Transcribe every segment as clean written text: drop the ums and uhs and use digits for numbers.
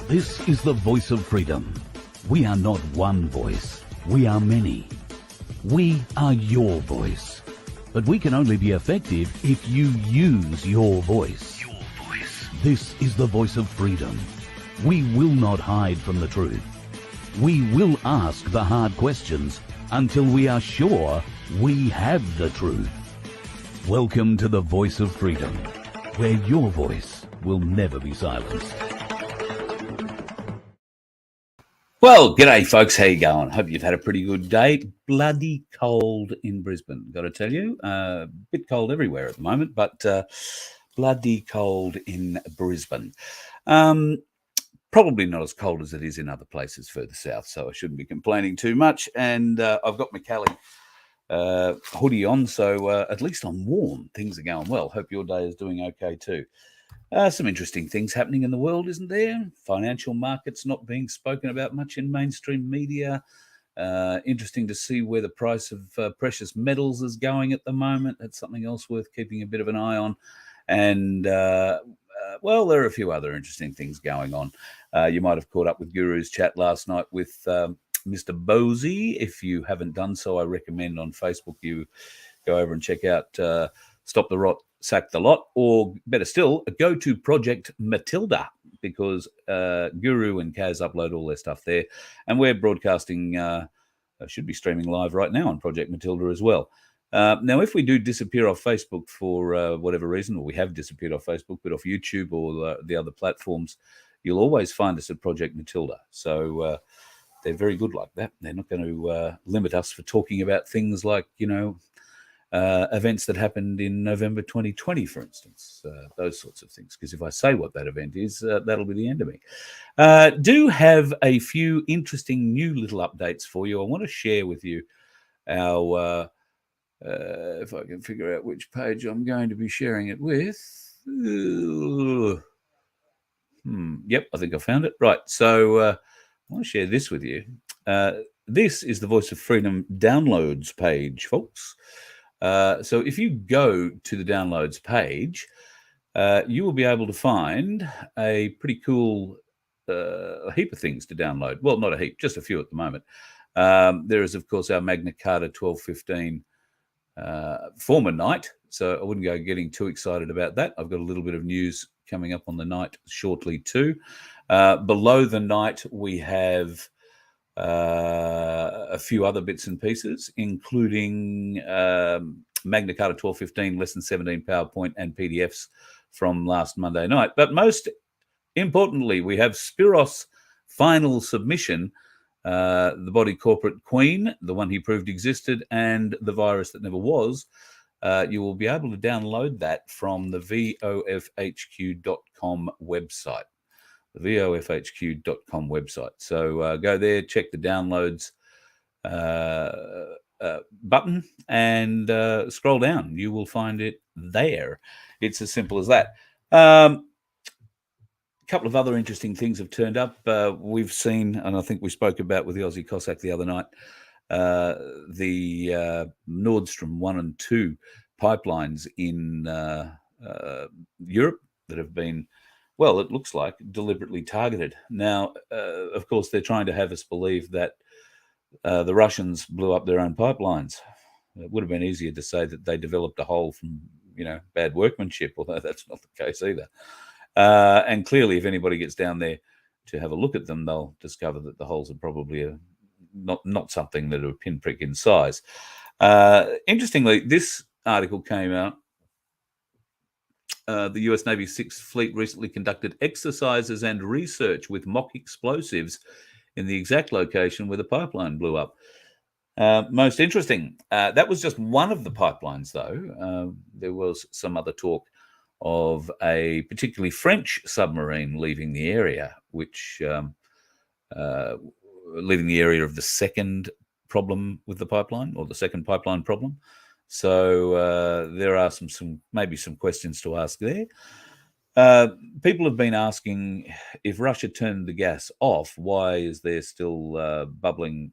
This is the voice of freedom. We are not one voice. We are many. We are your voice. But we can only be effective if you use your voice. Your voice. This is the voice of freedom. We will not hide from the truth. We will ask the hard questions until we are sure we have the truth. Welcome to the voice of freedom, where your voice will never be silenced. Well, g'day folks, how you going? Hope you've had a pretty good day. Bloody cold in Brisbane, got to tell you. Bit cold everywhere at the moment, but bloody cold in Brisbane. Probably not as cold as it is in other places further south, so I shouldn't be complaining too much. And I've got my Cali hoodie on, so at least I'm warm. Things are going well. Hope your day is doing okay too. Some interesting things happening in the world, isn't there? Financial markets not being spoken about much in mainstream media. Interesting to see where the price of precious metals is going at the moment. That's something else worth keeping a bit of an eye on. And, well, there are a few other interesting things going on. You might have caught up with Guru's chat last night with Mr. Bosey. If you haven't done so, I recommend on Facebook you go over and check out Stop the Rot, Sack the Lot, or better still, go to Project Matilda, because Guru and Kaz upload all their stuff there, and we're broadcasting, should be streaming live right now on Project Matilda as well. Now, if we do disappear off Facebook for whatever reason, or we have disappeared off Facebook, but off YouTube or the other platforms, you'll always find us at Project Matilda. So they're very good like that. They're not going to limit us for talking about things like, events that happened in November 2020, for instance, those sorts of things. Because if I say what that event is, that'll be the end of me. Do have a few interesting new little updates for you. I want to share with you our, if I can figure out which page I'm going to be sharing it with. Yep, I think I found it. Right, so I want to share this with you. This is the Voice of Freedom downloads page, folks. So if you go to the downloads page, you will be able to find a pretty cool heap of things to download. Well, not a heap, just a few at the moment. There is, of course, our Magna Carta 1215 former night. So I wouldn't go getting too excited about that. I've got a little bit of news coming up on the night shortly too. Below the night, we have a few other bits and pieces, including Magna Carta 1215, Lesson 17 PowerPoint and PDFs from last Monday night. But most importantly, we have Spiros Final Submission, the body corporate queen, the one he proved existed, and the virus that never was. You will be able to download that from the VoFHQ.com website. The VoFHQ.com website. So go there, check the downloads button, and scroll down. You will find it there. It's as simple as that. A couple of other interesting things have turned up. We've seen, and I think we spoke about with the Aussie Cossack the other night, the Nordstrom 1 and 2 pipelines in Europe that have been, well, it looks like deliberately targeted. Now, of course, they're trying to have us believe that the Russians blew up their own pipelines. It would have been easier to say that they developed a hole from, bad workmanship, although that's not the case either. And clearly, if anybody gets down there to have a look at them, they'll discover that the holes are probably not something that are a pinprick in size. Interestingly, this article came out. The US Navy 6th Fleet recently conducted exercises and research with mock explosives in the exact location where the pipeline blew up. Most interesting. That was just one of the pipelines, though. There was some other talk of a particularly French submarine leaving the area, which leaving the area of the second problem with the pipeline, or the second pipeline problem. So there are maybe some questions to ask there. People have been asking, if Russia turned the gas off, why is there still bubbling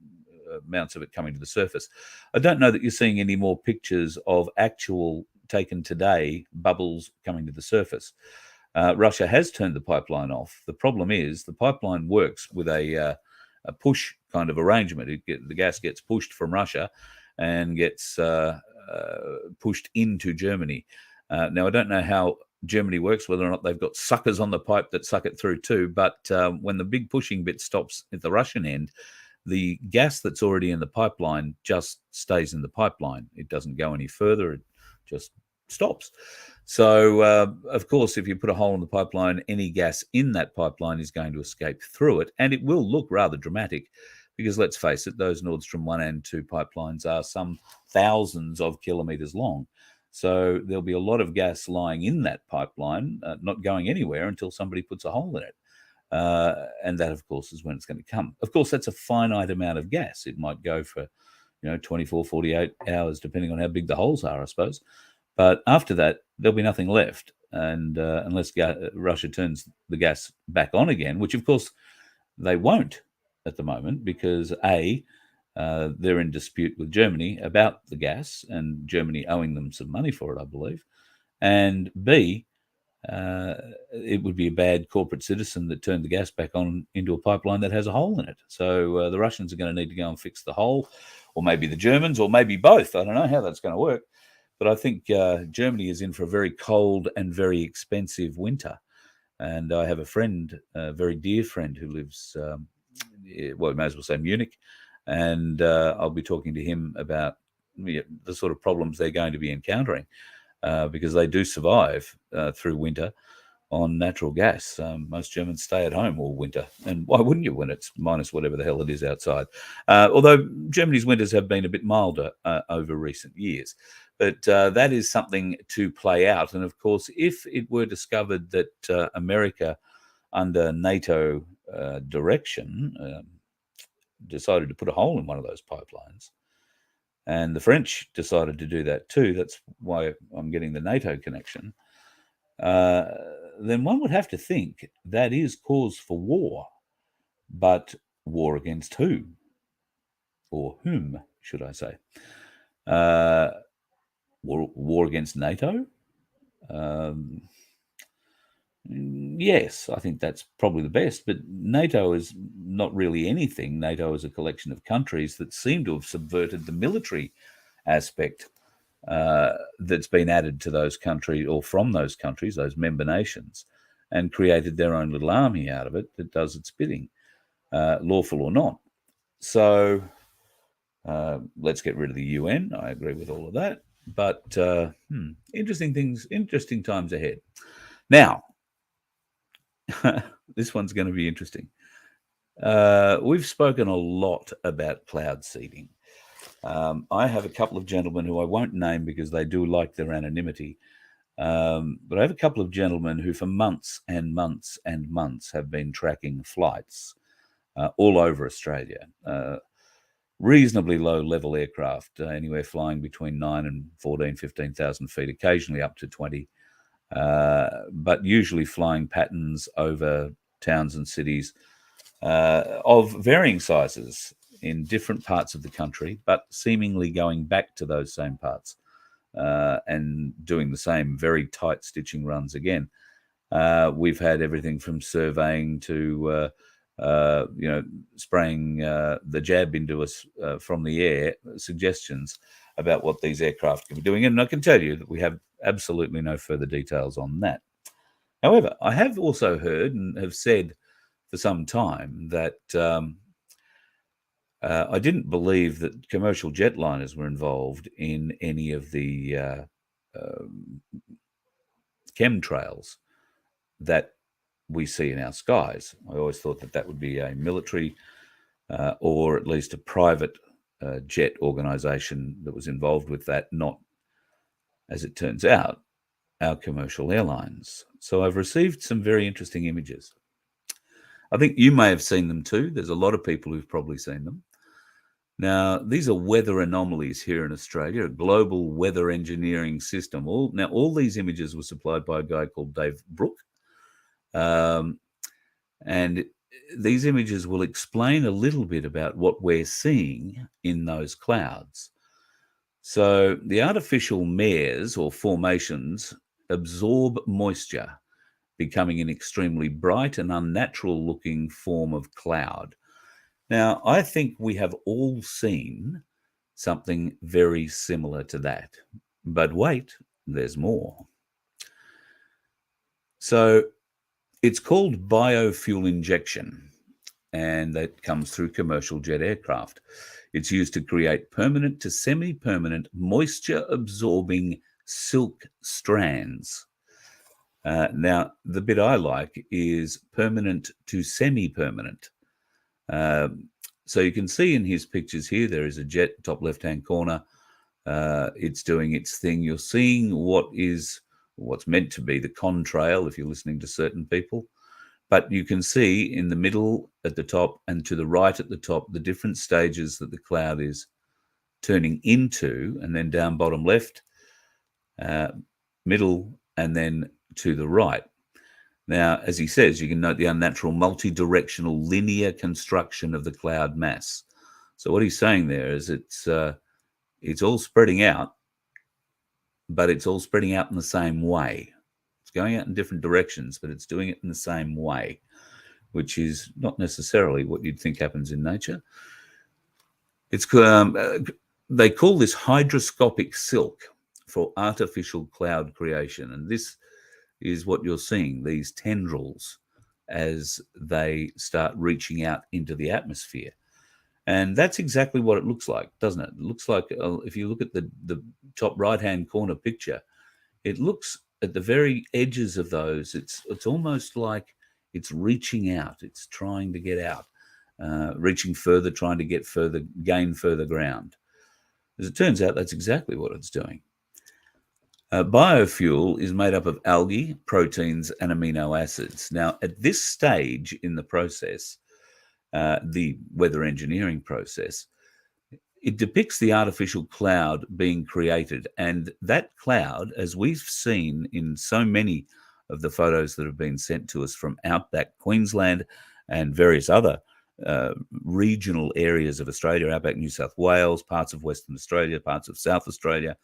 amounts of it coming to the surface? I don't know that you're seeing any more pictures of actual taken today bubbles coming to the surface. Russia has turned the pipeline off. The problem is the pipeline works with a push kind of arrangement. The gas gets pushed from Russia and gets pushed into Germany. Now, I don't know how Germany works, whether or not they've got suckers on the pipe that suck it through too, but when the big pushing bit stops at the Russian end, the gas that's already in the pipeline just stays in the pipeline. It doesn't go any further. It just stops. So, of course, if you put a hole in the pipeline, any gas in that pipeline is going to escape through it, and it will look rather dramatic because, let's face it, those Nord Stream 1 and 2 pipelines are some thousands of kilometres long. So there'll be a lot of gas lying in that pipeline, not going anywhere until somebody puts a hole in it. And that, of course, is when it's going to come. Of course, that's a finite amount of gas. It might go for, 24, 48 hours, depending on how big the holes are, I suppose. But after that, there'll be nothing left. And unless Russia turns the gas back on again, which, of course, they won't at the moment because, A, they're in dispute with Germany about the gas and Germany owing them some money for it, I believe. And B, it would be a bad corporate citizen that turned the gas back on into a pipeline that has a hole in it. So the Russians are going to need to go and fix the hole, or maybe the Germans, or maybe both. I don't know how that's going to work. But I think Germany is in for a very cold and very expensive winter. And I have a friend, a very dear friend, who lives, well, we may as well say Munich. And I'll be talking to him about the sort of problems they're going to be encountering because they do survive through winter on natural gas. Most Germans stay at home all winter. And why wouldn't you when it's minus whatever the hell it is outside? Although Germany's winters have been a bit milder over recent years. But that is something to play out. And of course, if it were discovered that America, under NATO direction, decided to put a hole in one of those pipelines, and the French decided to do that too, that's why I'm getting the NATO connection, then one would have to think that is cause for war. But war against who? Or whom, should I say? War against NATO? Yes, I think that's probably the best. But NATO is not really anything. NATO is a collection of countries that seem to have subverted the military aspect that's been added to those countries, or from those countries, those member nations, and created their own little army out of it that does its bidding, lawful or not. So let's get rid of the UN. I agree with all of that. But interesting times ahead. Now, this one's going to be interesting. We've spoken a lot about cloud seeding. I have a couple of gentlemen who I won't name because they do like their anonymity. But I have a couple of gentlemen who for months and months and months have been tracking flights all over Australia. Reasonably low-level aircraft, anywhere flying between 9 and 14, 15,000 feet, occasionally up to 20, but usually flying patterns over towns and cities of varying sizes in different parts of the country, but seemingly going back to those same parts and doing the same very tight stitching runs again. We've had everything from surveying to spraying the jab into us from the air, suggestions about what these aircraft can be doing. And I can tell you that we have absolutely no further details on that. However, I have also heard and have said for some time that I didn't believe that commercial jetliners were involved in any of the chemtrails that we see in our skies. I always thought that that would be a military or at least a private jet organization that was involved with that, not, as it turns out, our commercial airlines. So I've received some very interesting images. I think you may have seen them too. There's a lot of people who've probably seen them. Now, these are weather anomalies here in Australia, a global weather engineering system. All these images were supplied by a guy called Dave Brooke. And these images will explain a little bit about what we're seeing in those clouds. So the artificial mares or formations absorb moisture becoming an extremely bright and unnatural looking form of cloud. Now, I think we have all seen something very similar to that. But wait, there's more. So it's called biofuel injection, and that comes through commercial jet aircraft. It's used to create permanent to semi-permanent moisture-absorbing silk strands. Now, the bit I like is permanent to semi-permanent. So you can see in his pictures here, there is a jet, top left-hand corner. It's doing its thing. You're seeing what's meant to be the contrail if you're listening to certain people. But you can see in the middle at the top and to the right at the top, the different stages that the cloud is turning into, and then down bottom left, middle, and then to the right. Now, as he says, you can note the unnatural multi-directional linear construction of the cloud mass. So what he's saying there is it's all spreading out, but it's all spreading out in the same way. It's going out in different directions, but it's doing it in the same way, which is not necessarily what you'd think happens in nature. It's they call this hydroscopic silk for artificial cloud creation, and this is what you're seeing, these tendrils as they start reaching out into the atmosphere. And that's exactly what it looks like, doesn't it? It looks like, if you look at the top right-hand corner picture, it looks at the very edges of those, it's almost like it's reaching out. It's trying to get out, reaching further, trying to get further, gain further ground. As it turns out, that's exactly what it's doing. Biofuel is made up of algae, proteins, and amino acids. Now, at this stage in the process, the weather engineering process, it depicts the artificial cloud being created. And that cloud, as we've seen in so many of the photos that have been sent to us from outback Queensland and various other regional areas of Australia, outback New South Wales, parts of Western Australia, parts of South Australia,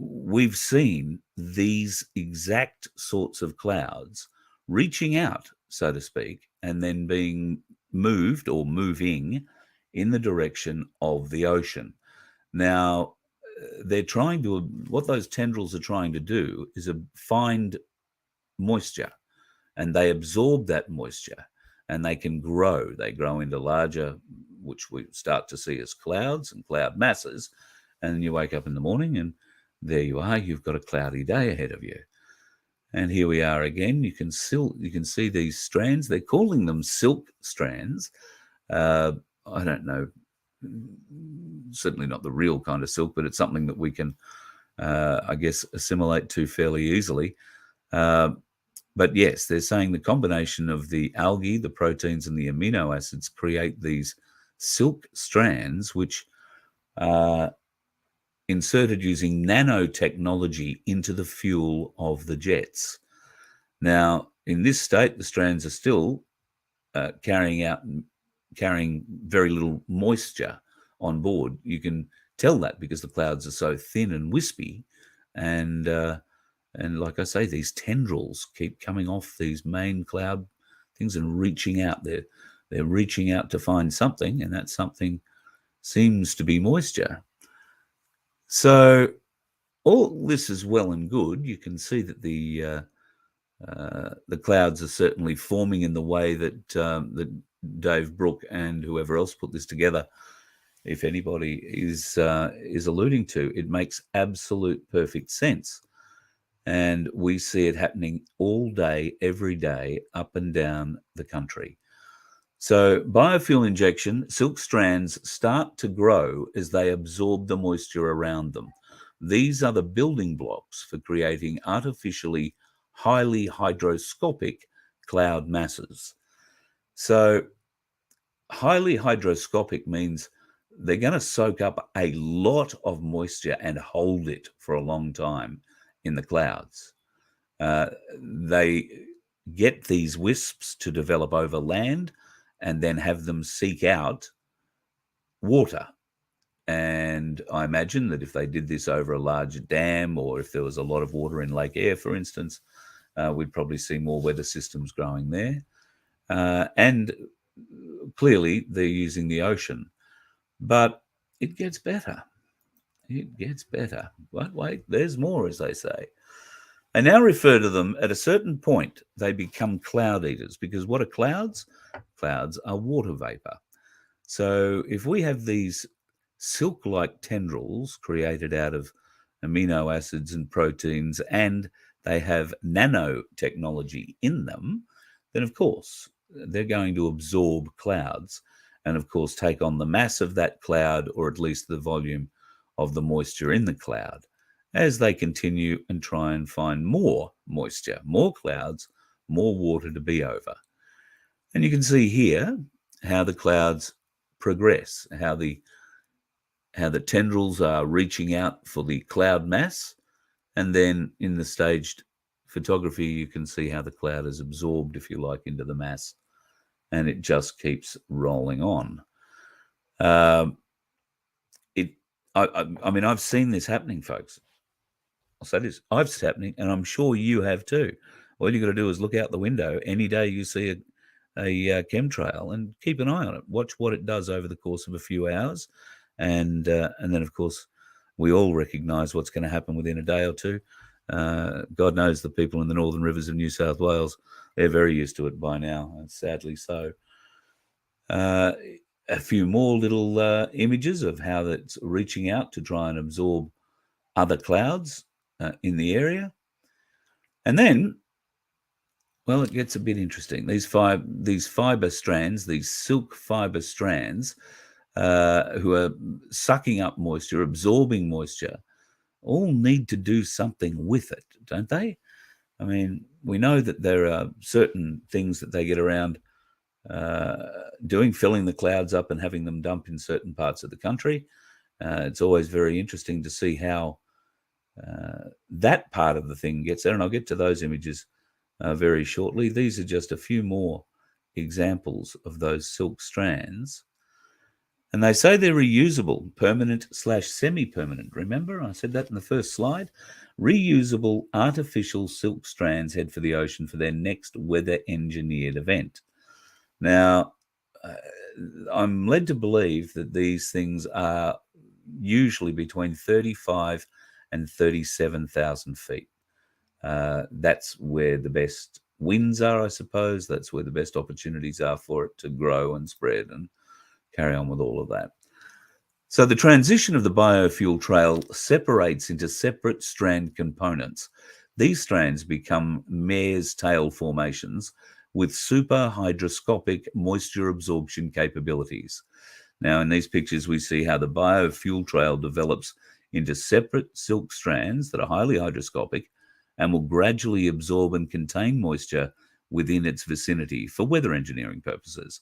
we've seen these exact sorts of clouds reaching out, so to speak, and then being moved or moving in the direction of the ocean. Now, what those tendrils are trying to do is find moisture, and they absorb that moisture, and they can grow. They grow into larger, which we start to see as clouds and cloud masses, and then you wake up in the morning and there you are, you've got a cloudy day ahead of you. And here we are again. You can see these strands. They're calling them silk strands. I don't know, certainly not the real kind of silk, but it's something that we can, I guess, assimilate to fairly easily. But yes, they're saying the combination of the algae, the proteins, and the amino acids create these silk strands, which are inserted using nanotechnology into the fuel of the jets. Now, in this state, the strands are still carrying very little moisture on board. You can tell that because the clouds are so thin and wispy, and like I say, these tendrils keep coming off these main cloud things and reaching out. They're reaching out to find something, and that something seems to be moisture. So all this is well and good. You can see that the clouds are certainly forming in the way that Dave Brooke and whoever else put this together, if anybody is alluding to. It makes absolute perfect sense. And we see it happening all day, every day, up and down the country. So biofuel injection, silk strands start to grow as they absorb the moisture around them. These are the building blocks for creating artificially highly hydroscopic cloud masses. So highly hydroscopic means they're going to soak up a lot of moisture and hold it for a long time in the clouds. They get these wisps to develop over land and then have them seek out water. And I imagine that if they did this over a large dam, or if there was a lot of water in Lake Eyre, for instance, we'd probably see more weather systems growing there. And clearly they're using the ocean. But it gets better. It gets better. But wait, there's more, as they say. I now refer to them at a certain point, they become cloud eaters, because what are clouds? Clouds are water vapor. So if we have these silk-like tendrils created out of amino acids and proteins, and they have nanotechnology in them, then of course they're going to absorb clouds and of course take on the mass of that cloud, or at least the volume of the moisture in the cloud, as they continue and try and find more moisture, more clouds, more water to be over. And you can see here how the clouds progress, how the tendrils are reaching out for the cloud mass, and then in the staged photography you can see how the cloud is absorbed, if you like, into the mass, and it just keeps rolling on. I mean, I've seen this happening, folks. I'll say this, I've seen it happening, and I'm sure you have too. All you got to do is look out the window any day you see a chemtrail and keep an eye on it. Watch what it does over the course of a few hours, and then of course we all recognise what's going to happen within a day or two. God knows the people in the northern rivers of New South Wales, they're very used to it by now, and sadly so. A few more little images of how that's reaching out to try and absorb other clouds in the area. And then, well, it gets a bit interesting. These fiber strands, these silk fiber strands, who are sucking up moisture, absorbing moisture, all need to do something with it, don't they? I mean, we know that there are certain things that they get around doing, filling the clouds up and having them dump in certain parts of the country. It's always very interesting to see how that part of the thing gets there, and I'll get to those images very shortly. These are just a few more examples of those silk strands. And they say they're reusable, permanent/semi-permanent. Remember, I said that in the first slide. Reusable artificial silk strands head for the ocean for their next weather-engineered event. Now, I'm led to believe that these things are usually between 35 and 37,000 feet. That's where the best winds are, I suppose. That's where the best opportunities are for it to grow and spread and carry on with all of that. So the transition of the biofuel trail separates into separate strand components. These strands become mare's tail formations with super hydroscopic moisture absorption capabilities. Now, in these pictures, we see how the biofuel trail develops into separate silk strands that are highly hydroscopic and will gradually absorb and contain moisture within its vicinity for weather engineering purposes.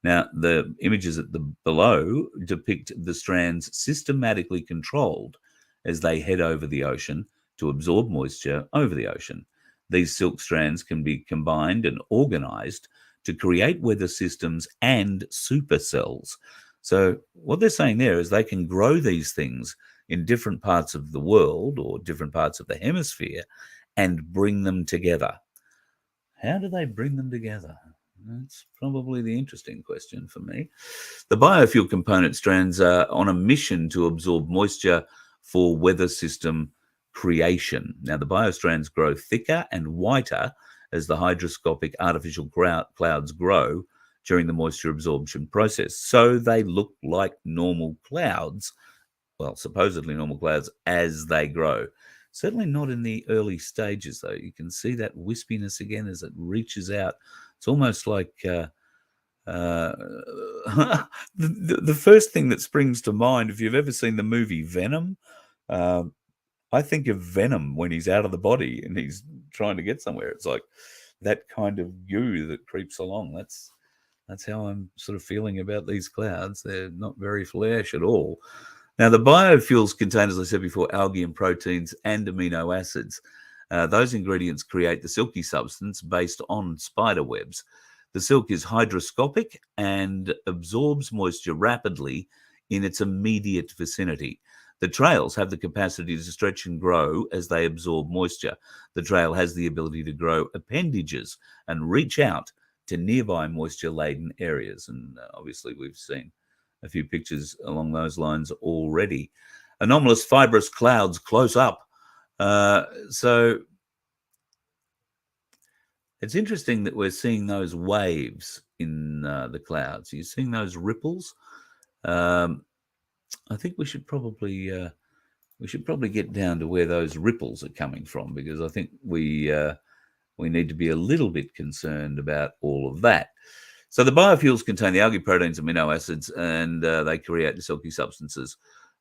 Now, the images at the below depict the strands systematically controlled as they head over the ocean to absorb moisture over the ocean. These silk strands can be combined and organized to create weather systems and supercells. So what they're saying there is they can grow these things in different parts of the world or different parts of the hemisphere and bring them together. How do they bring them together? That's probably the interesting question for me. The biofuel component strands are on a mission to absorb moisture for weather system creation. Now, the biostrands grow thicker and whiter as the hydroscopic artificial clouds grow during the moisture absorption process. So they look like normal clouds, well, supposedly normal clouds, as they grow. Certainly not in the early stages, though. You can see that wispiness again as it reaches out. It's almost like the first thing that springs to mind, if you've ever seen the movie Venom, I think of Venom when he's out of the body and he's trying to get somewhere. It's like that kind of goo that creeps along. That's how I'm sort of feeling about these clouds. They're not very flash at all. Now, the biofuels contain, as I said before, algae and proteins and amino acids. Those ingredients create the silky substance based on spider webs. The silk is hydroscopic and absorbs moisture rapidly in its immediate vicinity. The trails have the capacity to stretch and grow as they absorb moisture. The trail has the ability to grow appendages and reach out to nearby moisture-laden areas. And obviously we've seen a few pictures along those lines already. Anomalous fibrous clouds close up. So it's interesting that we're seeing those waves in the clouds. You're seeing those ripples. I think we should probably get down to where those ripples are coming from, because I think we need to be a little bit concerned about all of that. So the biofuels contain the algae proteins, amino acids, and they create the silky substances.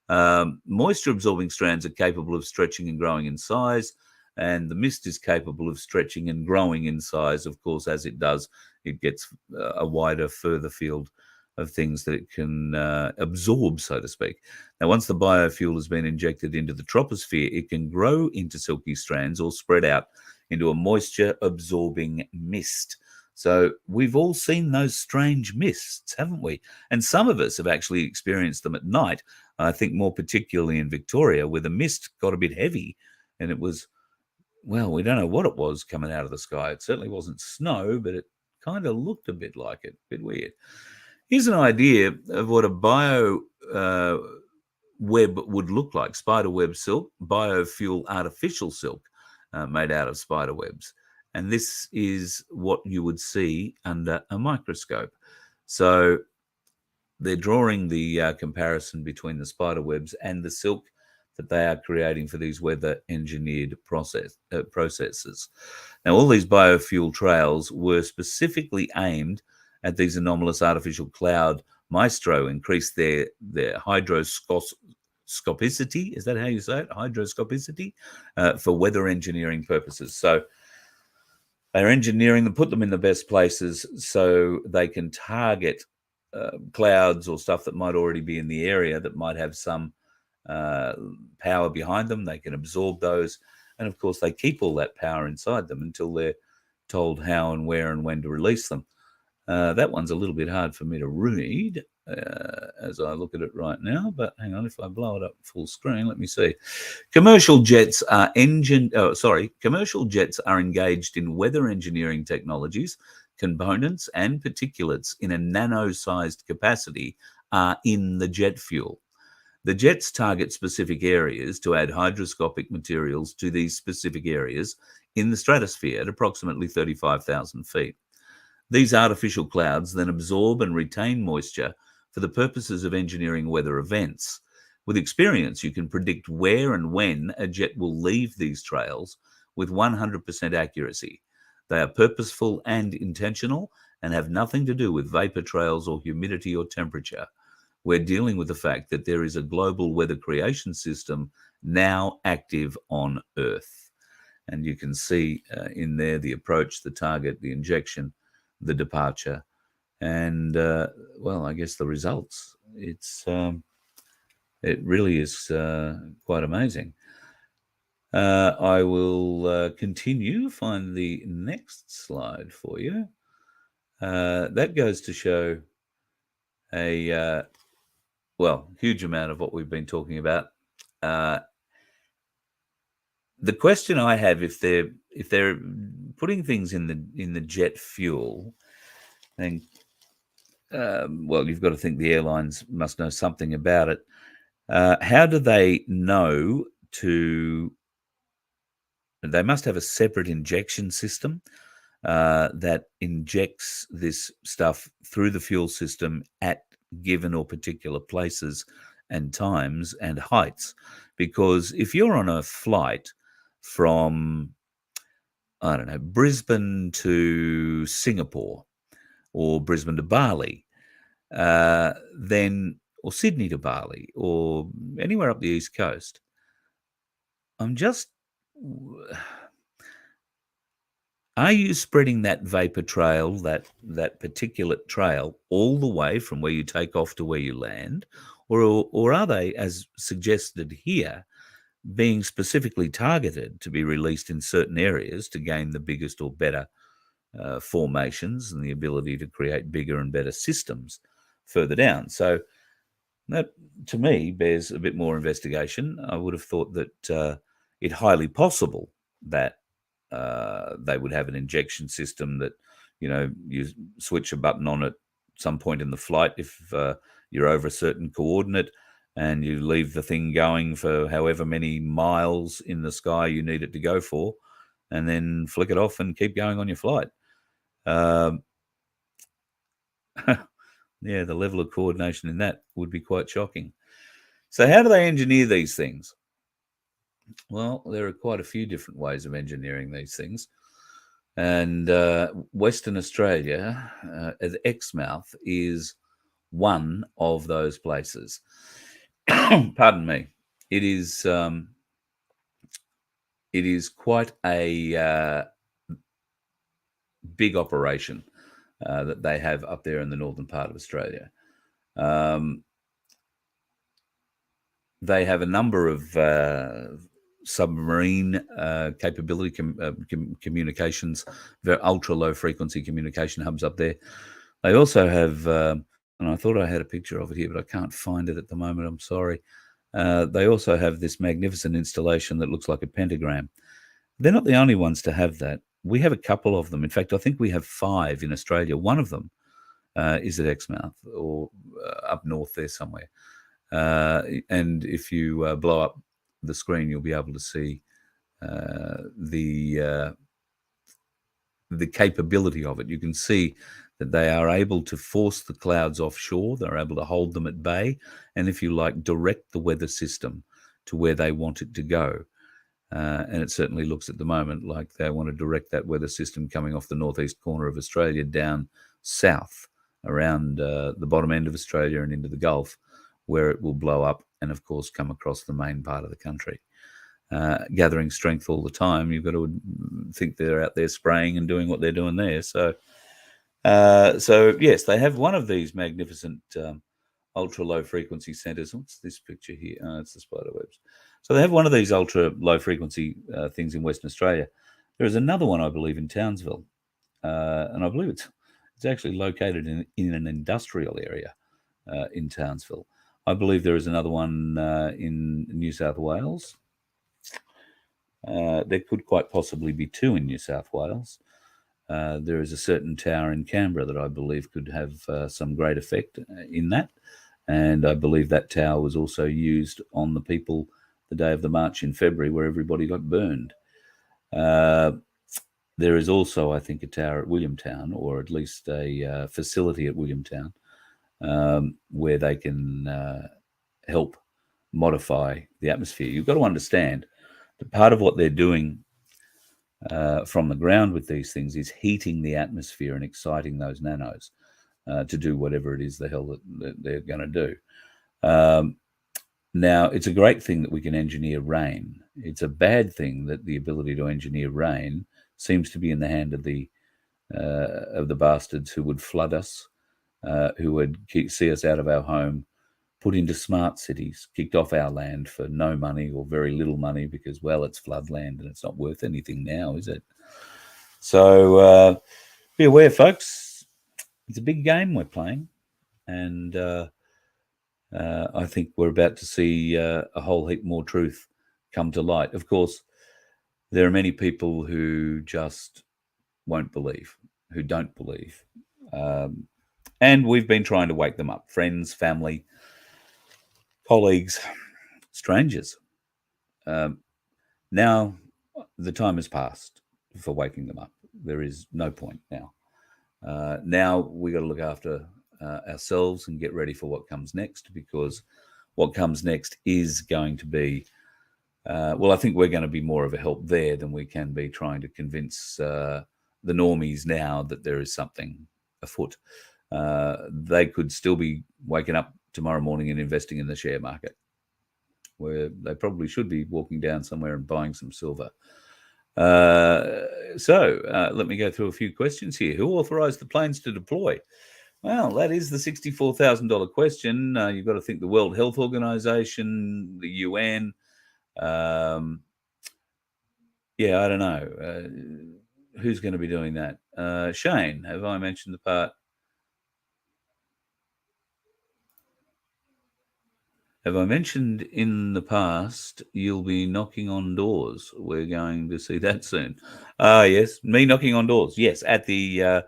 Moisture-absorbing strands are capable of stretching and growing in size, and the mist is capable of stretching and growing in size. Of course, as it does, it gets a wider, further field of things that it can absorb, so to speak. Now, once the biofuel has been injected into the troposphere, it can grow into silky strands or spread out into a moisture-absorbing mist. So we've all seen those strange mists, haven't we? And some of us have actually experienced them at night. I think more particularly in Victoria, where the mist got a bit heavy, and it was, well, we don't know what it was coming out of the sky. It certainly wasn't snow, but it kind of looked a bit like it, a bit weird. Here's an idea of what a bio web would look like. Spider web silk, biofuel artificial silk made out of spider webs. And this is what you would see under a microscope. So they're drawing the comparison between the spider webs and the silk that they are creating for these weather-engineered processes. Now, all these biofuel trails were specifically aimed at these anomalous artificial cloud maestro, increase their hydroscopicity. Is that how you say it? Hydroscopicity for weather engineering purposes. So they're engineering them, put them in the best places so they can target clouds or stuff that might already be in the area that might have some power behind them. They can absorb those. And of course, they keep all that power inside them until they're told how and where and when to release them. That one's a little bit hard for me to read as I look at it right now, but hang on, if I blow it up full screen, let me see. Commercial jets are engaged in weather engineering technologies, components and particulates in a nano-sized capacity are in the jet fuel. The jets target specific areas to add hydroscopic materials to these specific areas in the stratosphere at approximately 35,000 feet. These artificial clouds then absorb and retain moisture for the purposes of engineering weather events. With experience, you can predict where and when a jet will leave these trails with 100% accuracy. They are purposeful and intentional and have nothing to do with vapor trails or humidity or temperature. We're dealing with the fact that there is a global weather creation system now active on Earth. And you can see in there the approach, the target, the injection, the departure, and well, I guess the results. It really is quite amazing. I will continue, find the next slide for you. That goes to show a huge amount of what we've been talking about. The question I have, if they're putting things in the jet fuel, and well, you've got to think the airlines must know something about it. How do they know they must have a separate injection system that injects this stuff through the fuel system at given or particular places and times and heights. Because if you're on a flight from, I don't know, Brisbane to Singapore or Brisbane to Bali, then, or Sydney to Bali or anywhere up the East Coast, are you spreading that vapor trail, that particulate trail, all the way from where you take off to where you land? Or are they, as suggested here, being specifically targeted to be released in certain areas to gain the biggest or better formations and the ability to create bigger and better systems further down? So That, to me, bears a bit more investigation. I would have thought that it's highly possible that they would have an injection system that, you switch a button on at some point in the flight if you're over a certain coordinate, and you leave the thing going for however many miles in the sky you need it to go for, and then flick it off and keep going on your flight. Yeah, the level of coordination in that would be quite shocking. So how do they engineer these things? Well, there are quite a few different ways of engineering these things. And Western Australia, the Exmouth, is one of those places. Pardon me. It is quite a big operation that they have up there in the northern part of Australia. They have a number of submarine capability communications, very ultra low frequency communication hubs up there. They also have, and I thought I had a picture of it here, but I can't find it at the moment. I'm sorry. They also have this magnificent installation that looks like a pentagram. They're not the only ones to have that. We have a couple of them. In fact, I think we have 5 in Australia. One of them is at Exmouth or up north there somewhere. And if you blow up the screen, you'll be able to see the capability of it. You can see that they are able to force the clouds offshore. They're able to hold them at bay, and if you like, direct the weather system to where they want it to go. And it certainly looks at the moment like they want to direct that weather system coming off the northeast corner of Australia down south around the bottom end of Australia and into the Gulf, where it will blow up and, of course, come across the main part of the country. Gathering strength all the time, you've got to think they're out there spraying and doing what they're doing there. So yes, they have one of these magnificent ultra-low frequency centers. What's this picture here? It's the spider webs. So they have one of these ultra-low frequency things in Western Australia. There is another one, I believe, in Townsville. And I believe it's actually located in an industrial area in Townsville. I believe there is another one in New South Wales. There could quite possibly be 2 in New South Wales. There is a certain tower in Canberra that I believe could have some great effect in that. And I believe that tower was also used on the people the day of the march in February, where everybody got burned. There is also, I think, a tower at Williamtown, or at least a facility at Williamtown, where they can help modify the atmosphere. You've got to understand that part of what they're doing from the ground with these things is heating the atmosphere and exciting those nanos to do whatever it is the hell that they're going to do. Now, it's a great thing that we can engineer rain. It's a bad thing that the ability to engineer rain seems to be in the hand of the bastards who would flood us, who would see us out of our home, put into smart cities, kicked off our land for no money or very little money because, well, it's flood land and it's not worth anything now, is it? So be aware, folks. It's a big game we're playing, and I think we're about to see a whole heap more truth come to light. Of course, there are many people who just won't believe, who don't believe. And we've been trying to wake them up. Friends, family, colleagues, strangers. Now the time has passed for waking them up. There is no point now. Now we got to look after ourselves and get ready for what comes next, because what comes next is going to be, well, I think we're going to be more of a help there than we can be trying to convince the normies now that there is something afoot. They could still be waking up tomorrow morning and investing in the share market, where they probably should be walking down somewhere and buying some silver. So let me go through a few questions here. Who authorized the planes to deploy? Well, that is the $64,000 question. You've got to think the World Health Organization, the UN. Yeah, I don't know. Who's going to be doing that? Shane, have I mentioned the part? Have I mentioned in the past you'll be knocking on doors? We're going to see that soon. Yes, me knocking on doors. Yes, at the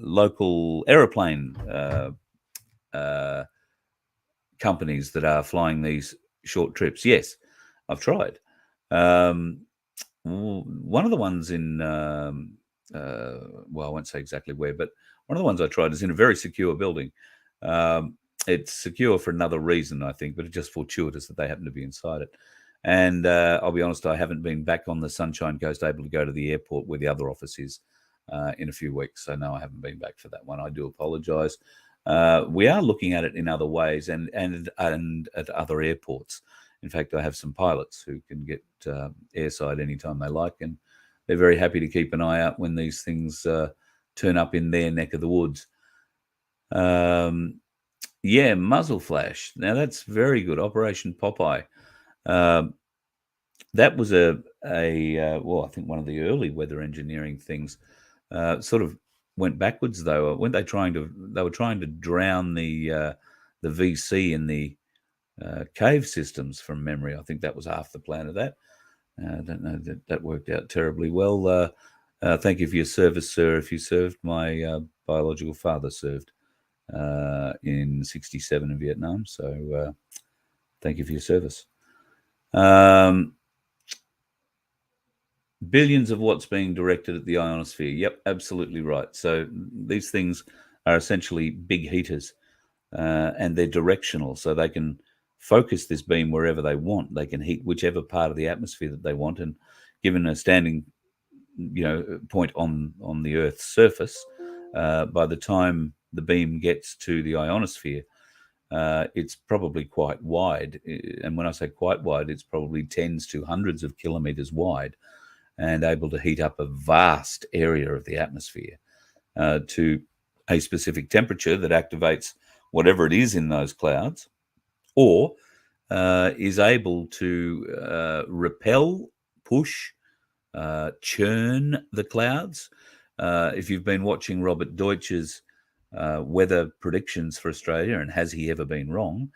local aeroplane companies that are flying these short trips. Yes, I've tried. One of the ones in, well, I won't say exactly where, but one of the ones I tried is in a very secure building. It's secure for another reason, I think, but it's just fortuitous that they happen to be inside it. And I'll be honest, I haven't been back on the Sunshine Coast able to go to the airport where the other office is in a few weeks. So no, I haven't been back for that one. I do apologise. We are looking at it in other ways and at other airports. In fact, I have some pilots who can get airside anytime they like, and they're very happy to keep an eye out when these things turn up in their neck of the woods. Yeah, muzzle flash. Now that's very good. Operation Popeye. That was well, I think one of the early weather engineering things. Sort of went backwards though. Weren't they trying to? They were trying to drown the VC in the cave systems from memory. I think that was half the plan of that. I don't know that worked out terribly well. Thank you for your service, sir. If you served, my biological father served in '67 in Vietnam. So thank you for your service. Billions of watts being directed at the ionosphere. Yep, absolutely right. So these things are essentially big heaters, and they're directional, so they can focus this beam wherever they want. They can heat whichever part of the atmosphere that they want, and given a standing, point on the Earth's surface, by the time the beam gets to the ionosphere, it's probably quite wide. And when I say quite wide, it's probably tens to hundreds of kilometers wide, and able to heat up a vast area of the atmosphere to a specific temperature that activates whatever it is in those clouds, or is able to repel, push, churn the clouds. If you've been watching Robert Deutsch's weather predictions for Australia, and has he ever been wrong,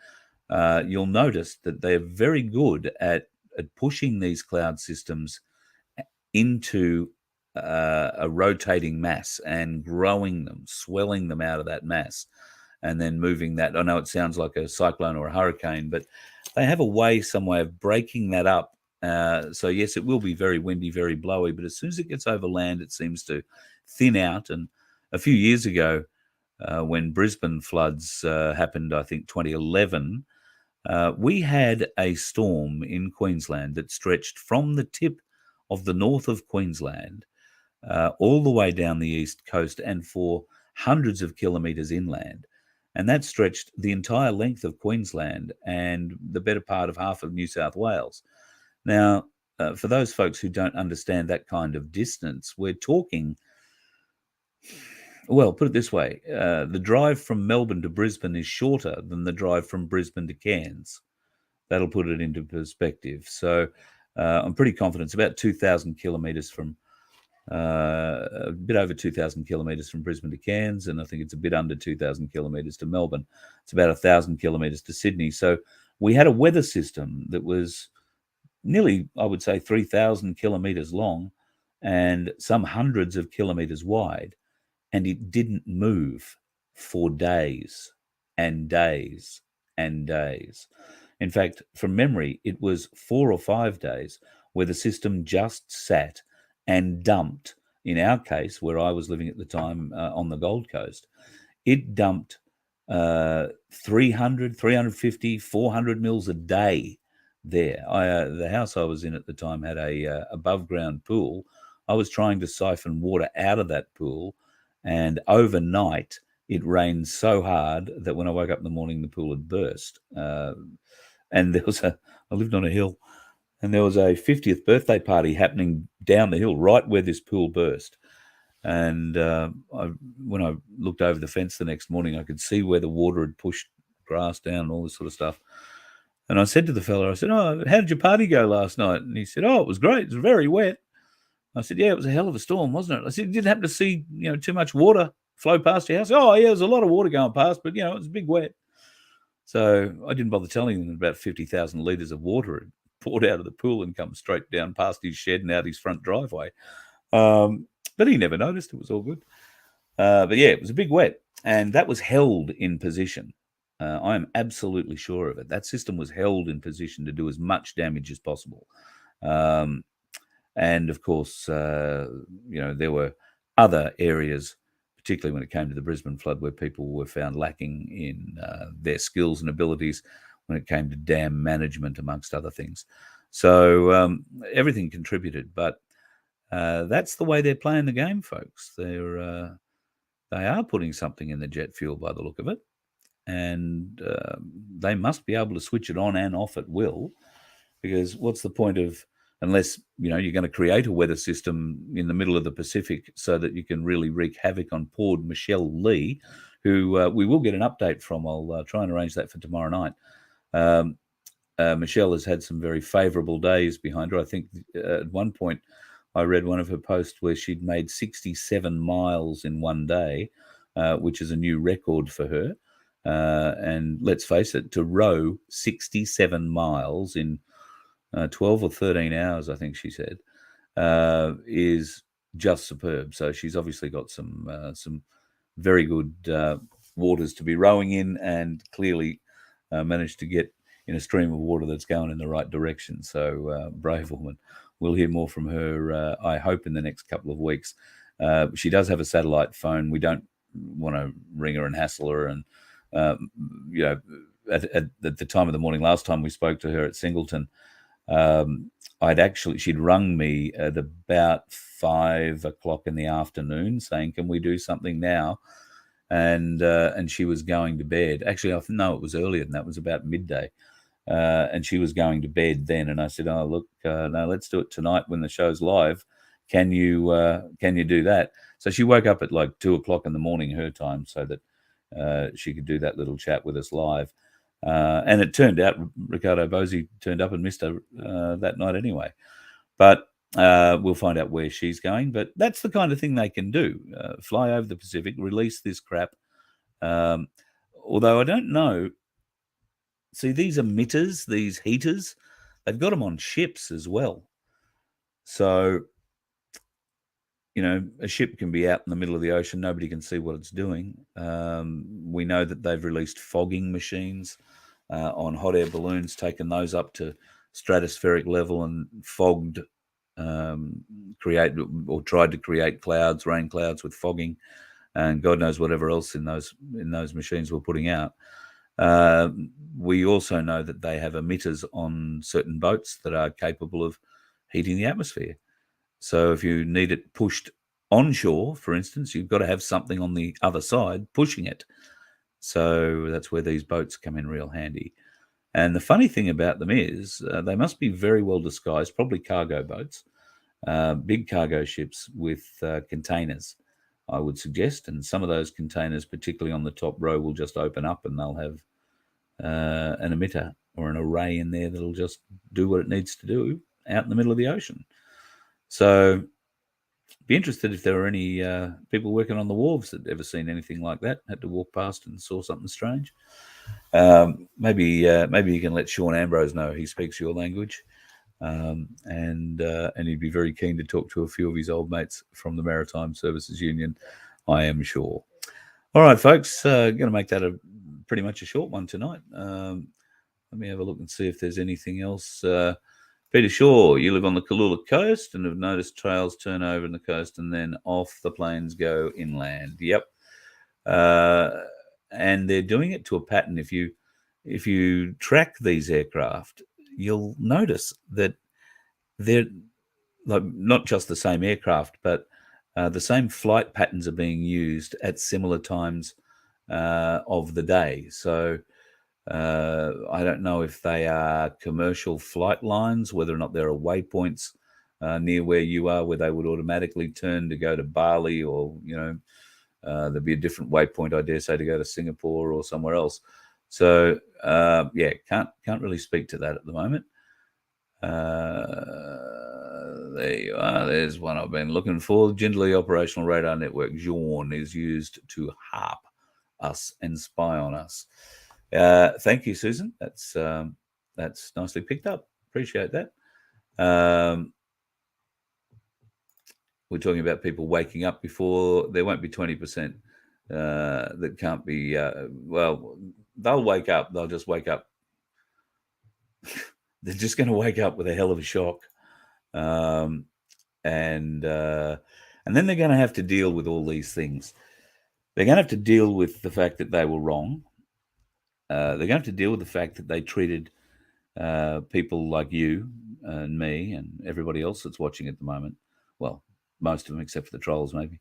you'll notice that they're very good at pushing these cloud systems into a rotating mass and growing them, swelling them out of that mass, and then moving that. I know it sounds like a cyclone or a hurricane, but they have some way of breaking that up. So yes, it will be very windy, very blowy, but as soon as it gets over land, it seems to thin out. And a few years ago, when Brisbane floods happened, I think 2011, we had a storm in Queensland that stretched from the tip of the north of Queensland all the way down the east coast and for hundreds of kilometres inland. And that stretched the entire length of Queensland and the better part of half of New South Wales. Now, for those folks who don't understand that kind of distance, we're talking, well, put it this way, the drive from Melbourne to Brisbane is shorter than the drive from Brisbane to Cairns. That'll put it into perspective. So I'm pretty confident it's about 2,000 kilometres from, a bit over 2,000 kilometres from Brisbane to Cairns, and I think it's a bit under 2,000 kilometres to Melbourne. It's about 1,000 kilometres to Sydney. So we had a weather system that was nearly, I would say, 3,000 kilometres long and some hundreds of kilometres wide, and it didn't move for days and days and days. In fact, from memory, it was 4 or 5 days where the system just sat and dumped. In our case, where I was living at the time on the Gold Coast, it dumped 300, 350, 400 mils a day there. The house I was in at the time had a above ground pool. I was trying to siphon water out of that pool, and overnight it rained so hard that when I woke up in the morning, the pool had burst. And I lived on a hill, and there was a 50th birthday party happening down the hill, right where this pool burst. And when I looked over the fence the next morning, I could see where the water had pushed grass down and all this sort of stuff. And I said to the fella, I said, "Oh, how did your party go last night?" And he said, "Oh, it was great. It was very wet." I said, "Yeah, it was a hell of a storm, wasn't it?" I said, "You didn't happen to see, too much water flow past your house?" "Oh, yeah, there's a lot of water going past, but, it was a big wet." So I didn't bother telling him about 50,000 litres of water had poured out of the pool and come straight down past his shed and out his front driveway. But he never noticed. It was all good. But yeah, it was a big wet, and that was held in position. I am absolutely sure of it. That system was held in position to do as much damage as possible. And of course, there were other areas, particularly when it came to the Brisbane flood, where people were found lacking in their skills and abilities when it came to dam management, amongst other things. So everything contributed, but that's the way they're playing the game, folks. They are putting something in the jet fuel by the look of it, and they must be able to switch it on and off at will, because what's the point of, unless you're going to create a weather system in the middle of the Pacific so that you can really wreak havoc on poor Michelle Lee, who we will get an update from. I'll try and arrange that for tomorrow night. Michelle has had some very favourable days behind her. I think at one point I read one of her posts where she'd made 67 miles in one day, which is a new record for her. And let's face it, to row 67 miles in 12 or 13 hours, I think she said, is just superb. So she's obviously got some very good waters to be rowing in, and clearly managed to get in a stream of water that's going in the right direction. So brave woman. We'll hear more from her, I hope, in the next couple of weeks. She does have a satellite phone. We don't want to ring her and hassle her. And, at the time of the morning, last time we spoke to her at Singleton, she'd rung me at about 5 o'clock in the afternoon saying, can we do something now? And she was going to bed. Actually, no, it was earlier than that. It was about midday. And she was going to bed then. And I said, oh, look, no, let's do it tonight when the show's live. Can you do that? So she woke up at like 2 o'clock in the morning, her time, so that she could do that little chat with us live. And it turned out Ricardo Bosey turned up and missed her that night anyway. But we'll find out where she's going. But that's the kind of thing they can do. Fly over the Pacific, release this crap. Although I don't know. See, these emitters, these heaters, they've got them on ships as well. So, a ship can be out in the middle of the ocean. Nobody can see what it's doing. We know that they've released fogging machines on hot air balloons, taken those up to stratospheric level and fogged, tried to create clouds, rain clouds with fogging, and God knows whatever else in those machines we're putting out. We also know that they have emitters on certain boats that are capable of heating the atmosphere. So if you need it pushed onshore, for instance, you've got to have something on the other side pushing it. So that's where these boats come in real handy. And the funny thing about them is they must be very well disguised, probably cargo boats, big cargo ships with containers, I would suggest. And some of those containers, particularly on the top row, will just open up and they'll have an emitter or an array in there that'll just do what it needs to do out in the middle of the ocean. So be interested if there are any people working on the wharves that ever seen anything like that, had to walk past and saw something strange. Maybe you can let Sean Ambrose know. He speaks your language. And he'd be very keen to talk to a few of his old mates from the Maritime Services Union, I am sure. All right, folks, going to make that pretty much a short one tonight. Let me have a look and see if there's anything else. Peter Shaw, you live on the Kalula coast and have noticed trails turn over in the coast and then off the plains go inland. Yep. And they're doing it to a pattern. If you track these aircraft, you'll notice that they're like not just the same aircraft, but the same flight patterns are being used at similar times of the day. So I don't know if they are commercial flight lines, whether or not there are waypoints near where you are, where they would automatically turn to go to Bali, or there'd be a different waypoint, I dare say, to go to Singapore or somewhere else. So can't really speak to that at the moment. There you are. There's one I've been looking for. Gently operational radar network, JORN, is used to harp us and spy on us. Thank you, Susan. That's nicely picked up. Appreciate that. We're talking about people waking up before there won't be 20% that can't be. Well, they'll wake up. They'll just wake up. They're just going to wake up with a hell of a shock, and then they're going to have to deal with all these things. They're going to have to deal with the fact that they were wrong. They're going to have to deal with the fact that they treated people like you and me and everybody else that's watching at the moment, well, most of them except for the trolls maybe,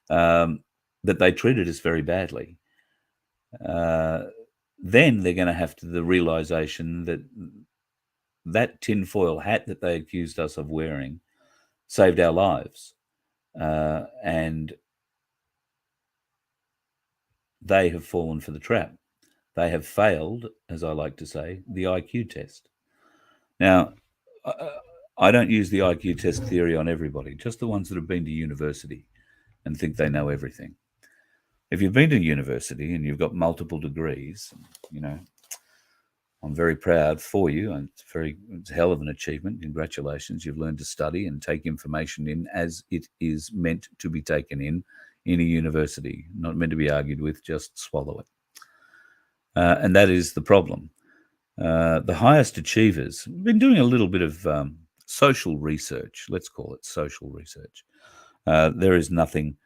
that they treated us very badly. Then they're going to have the realization that tinfoil hat that they accused us of wearing saved our lives. And they have fallen for the trap. They have failed, as I like to say, the IQ test. Now, I don't use the IQ test theory on everybody, just the ones that have been to university and think they know everything. If you've been to university and you've got multiple degrees, you know, I'm very proud for you, and it's a hell of an achievement. Congratulations. You've learned to study and take information in as it is meant to be taken in a university, not meant to be argued with, just swallow it. And that is the problem. The highest achievers, we've been doing a little bit of social research, let's call it social research. There is nothing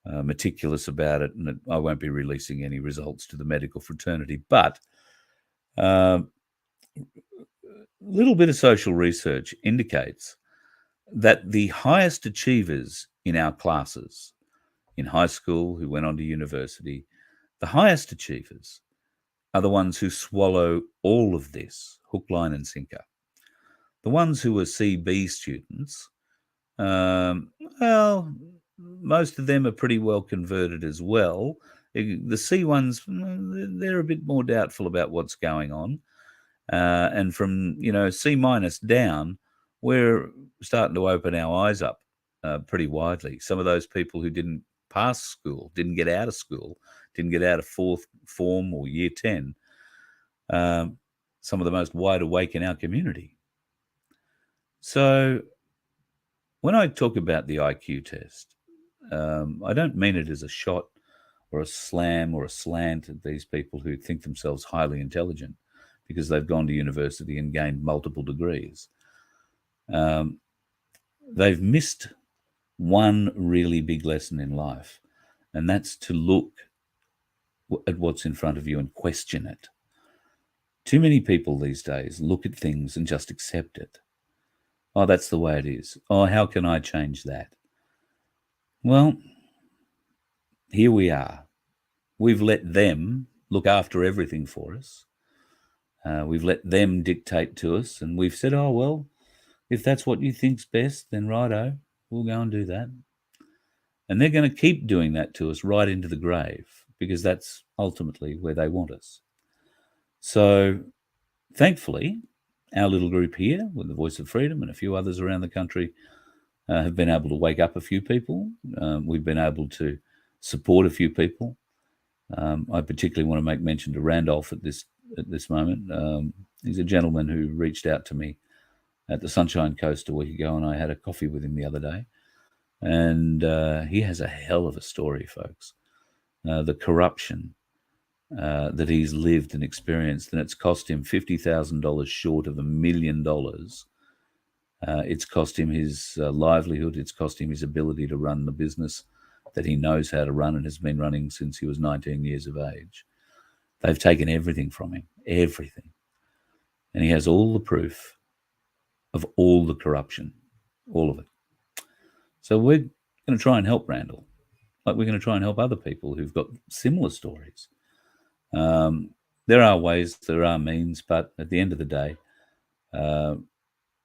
meticulous about it, and I won't be releasing any results to the medical fraternity, but a little bit of social research indicates that the highest achievers in our classes, in high school, who went on to university, the highest achievers are the ones who swallow all of this, hook, line, and sinker. The ones who are CB students, well, most of them are pretty well converted as well. The C ones, they're a bit more doubtful about what's going on. And from, C minus down, we're starting to open our eyes up pretty widely. Some of those people who didn't pass school, didn't get out of school, didn't get out of fourth form or year 10, some of the most wide awake in our community. So when I talk about the IQ test, I don't mean it as a shot or a slam or a slant at these people who think themselves highly intelligent because they've gone to university and gained multiple degrees. They've missed one really big lesson in life, and that's to look at what's in front of you and question it. Too many people these days look at things and just accept it. Oh, that's the way it is. Oh, how can I change that? Well, here we are. We've let them look after everything for us. We've let them dictate to us, and we've said, oh, well, if that's what you think's best, then righto, we'll go and do that. And they're going to keep doing that to us right into the grave, because that's ultimately where they want us. So thankfully, our little group here with the Voice of Freedom and a few others around the country have been able to wake up a few people. We've been able to support a few people. I particularly want to make mention to Randolph at this moment. He's a gentleman who reached out to me at the Sunshine Coast a week ago, and I had a coffee with him the other day. And he has a hell of a story, folks. The corruption that he's lived and experienced, and it's cost him $50,000 short of $1 million. It's cost him his livelihood. It's cost him his ability to run the business that he knows how to run and has been running since he was 19 years of age. They've taken everything from him, everything. And he has all the proof of all the corruption, all of it. So we're going to try and help Randall, like we're going to try and help other people who've got similar stories. There are ways, there are means, but at the end of the day,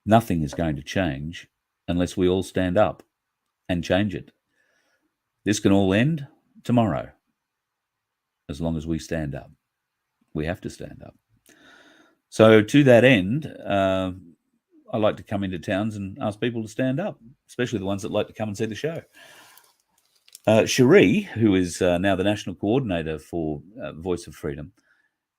nothing is going to change unless we all stand up and change it. This can all end tomorrow, as long as we stand up. We have to stand up. So to that end, I like to come into towns and ask people to stand up, especially the ones that like to come and see the show. Cherie, who is now the national coordinator for Voice of Freedom,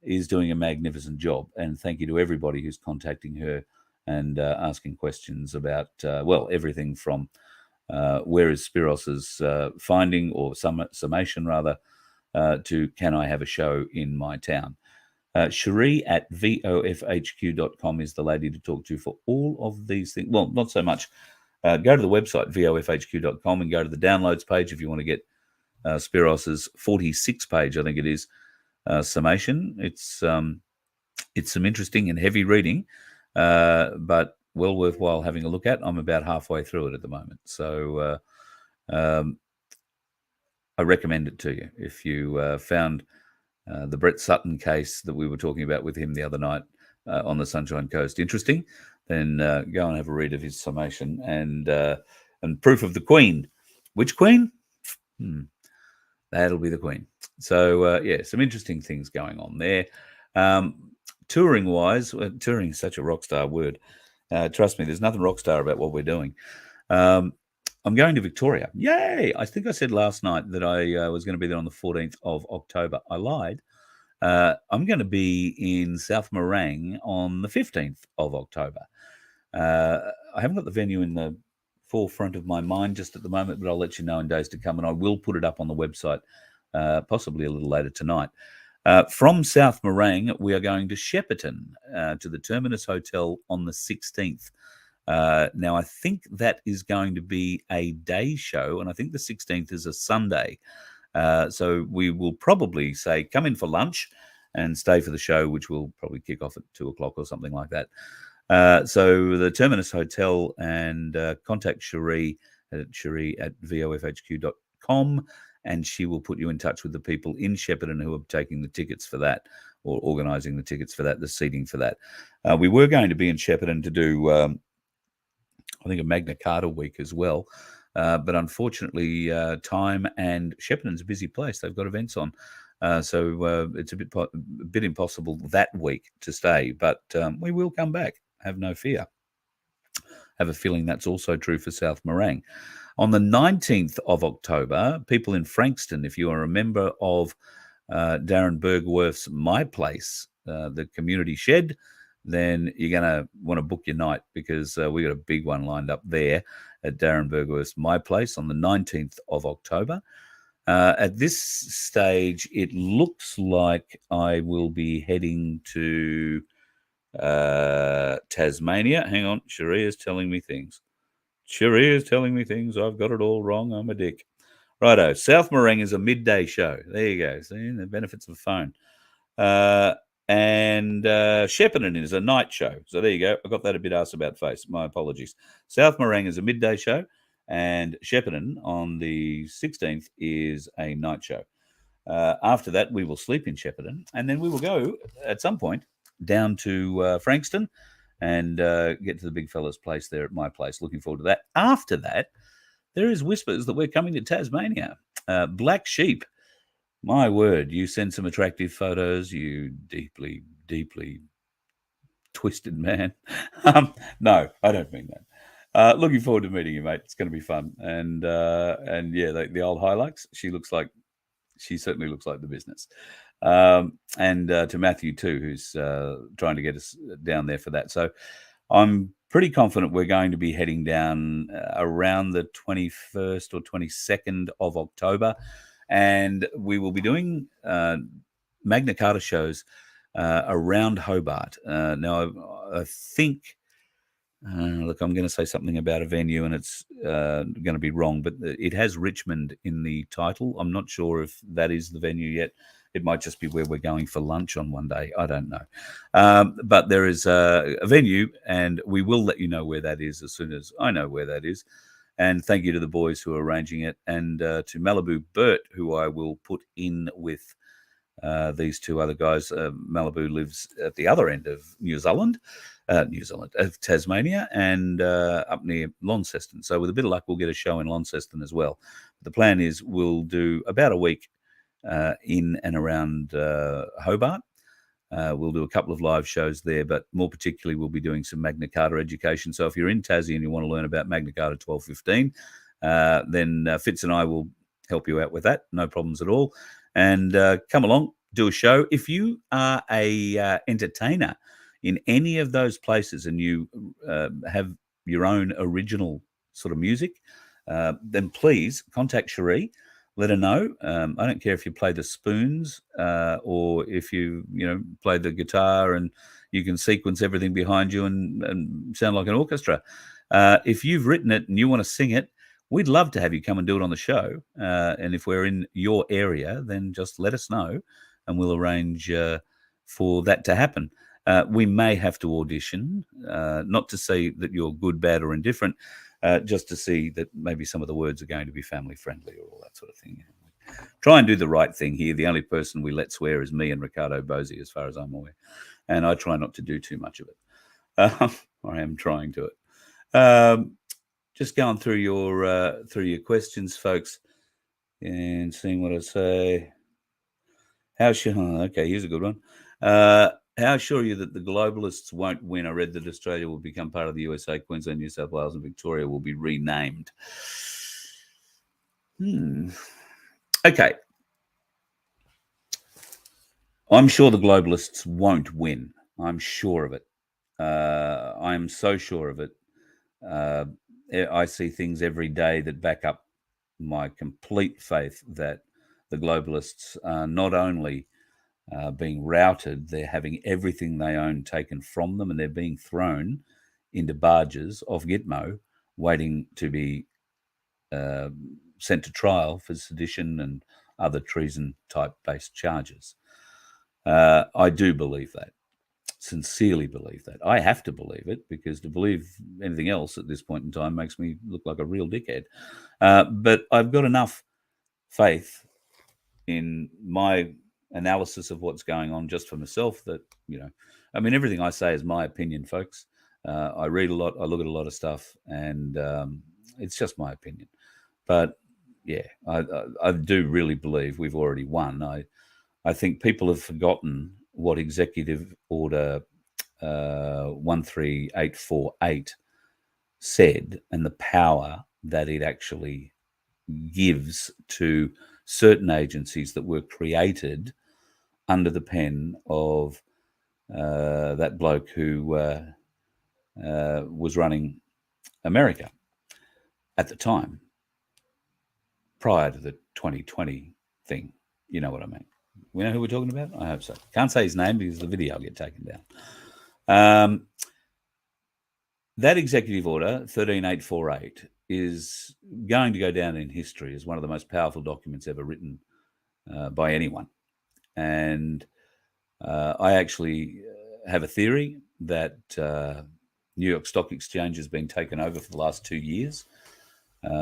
is doing a magnificent job. And thank you to everybody who's contacting her and asking questions about, well, everything from where is Spiros's finding or summation rather, to can I have a show in my town. Cherie at vofhq.com is the lady to talk to for all of these things. Well, not so much. Go to the website, vofhq.com, and go to the downloads page if you want to get Spiros's 46 page, I think it is, summation. It's some interesting and heavy reading, but well worthwhile having a look at. I'm about halfway through it at the moment. So I recommend it to you. If you found the Brett Sutton case that we were talking about with him the other night on the Sunshine Coast interesting, then go and have a read of his summation and proof of the Queen. Which Queen? That'll be the Queen. So, yeah, some interesting things going on there. Touring-wise, touring is such a rock star word. Trust me, there's nothing rock star about what we're doing. I'm going to Victoria. Yay! I think I said last night that I was going to be there on the 14th of October. I lied. I'm going to be in South Morang on the 15th of October. I haven't got the venue in the forefront of my mind just at the moment, but I'll let you know in days to come, and I will put it up on the website possibly a little later tonight. From South Morang, we are going to Shepparton, to the Terminus Hotel on the 16th. Now, I think that is going to be a day show, and I think the 16th is a Sunday. So we will probably say, come in for lunch and stay for the show, which will probably kick off at 2 o'clock or something like that. So the Terminus Hotel, and contact Cherie at vofhq.com, and she will put you in touch with the people in Shepparton who are taking the tickets for that, or organising the tickets for that, the seating for that. We were going to be in Shepparton to do, I think, a Magna Carta week as well. But unfortunately, time, and Shepparton's a busy place. They've got events on. So it's a bit impossible that week to stay. But we will come back. Have no fear. Have a feeling that's also true for South Morang. On the 19th of October, people in Frankston, if you are a member of Darren Bergworth's My Place, the community shed, then you're going to want to book your night, because we got a big one lined up there at Darren Bergworth's My Place on the 19th of October. At this stage, it looks like I will be heading to Tasmania. Hang on, Cherie is telling me things. I've got it all wrong. I'm a dick. Righto. South Morang is a midday show. There you go. See the benefits of a phone. And Shepparton is a night show. So there you go. I got that a bit ass about face. My apologies. South Morang is a midday show, and Shepparton on the 16th is a night show. After that, we will sleep in Shepparton, and then we will go at some point down to Frankston and get to the big fella's place there at My Place. Looking forward to that. After that, there is whispers that we're coming to Tasmania. Black Sheep. My word, you send some attractive photos, you deeply, deeply twisted man. No, I don't mean that. Looking forward to meeting you, mate. It's going to be fun. And yeah, the old Hilux, she certainly looks like the business. And to Matthew too, who's trying to get us down there for that. So I'm pretty confident we're going to be heading down around the 21st or 22nd of October. And we will be doing Magna Carta shows around Hobart. Now, I think, look, I'm going to say something about a venue, and it's going to be wrong, but it has Richmond in the title. I'm not sure if that is the venue yet. It might just be where we're going for lunch on one day. I don't know. But there is a venue, and we will let you know where that is as soon as I know where that is. And thank you to the boys who are arranging it, and to Malibu Bert, who I will put in with these two other guys. Malibu lives at the other end of Tasmania, and up near Launceston. So with a bit of luck, we'll get a show in Launceston as well. The plan is we'll do about a week in and around Hobart. We'll do a couple of live shows there, but more particularly, we'll be doing some Magna Carta education. So if you're in Tassie and you want to learn about Magna Carta 1215, then Fitz and I will help you out with that. No problems at all. And come along, do a show. If you are a entertainer in any of those places and you have your own original sort of music, then please contact Cherie. Let her know. I don't care if you play the spoons or if you play the guitar and you can sequence everything behind you and sound like an orchestra. If you've written it and you want to sing it, we'd love to have you come and do it on the show. And if we're in your area, then just let us know and we'll arrange for that to happen. We may have to audition, not to say that you're good, bad, or indifferent, just to see that maybe some of the words are going to be family friendly or all that sort of thing. Try and do the right thing here. The only person we let swear is me and Ricardo Bosi, as far as I'm aware. And I try not to do too much of it. I am trying to it. Just going through your questions, folks, and seeing what I say. Okay, here's a good one. How sure are you that the globalists won't win? I read that Australia will become part of the USA, Queensland, New South Wales, and Victoria will be renamed. Okay. I'm sure the globalists won't win. I'm sure of it. I'm so sure of it. I see things every day that back up my complete faith that the globalists are not only being routed, they're having everything they own taken from them, and they're being thrown into barges off Gitmo, waiting to be sent to trial for sedition and other treason-type based charges. I do believe that. Sincerely believe that. I have to believe it, because to believe anything else at this point in time makes me look like a real dickhead. But I've got enough faith in my analysis of what's going on just for myself that, everything I say is my opinion, folks. I read a lot, I look at a lot of stuff, and it's just my opinion. But yeah, I do really believe we've already won. I think people have forgotten what Executive Order 13848 said and the power that it actually gives to certain agencies that were created under the pen of that bloke who was running America at the time, prior to the 2020 thing. You know what I mean? We know who we're talking about? I hope so. Can't say his name because the video will get taken down. That Executive Order 13848 is going to go down in history as one of the most powerful documents ever written by anyone. And I actually have a theory that New York Stock Exchange has been taken over for the last 2 years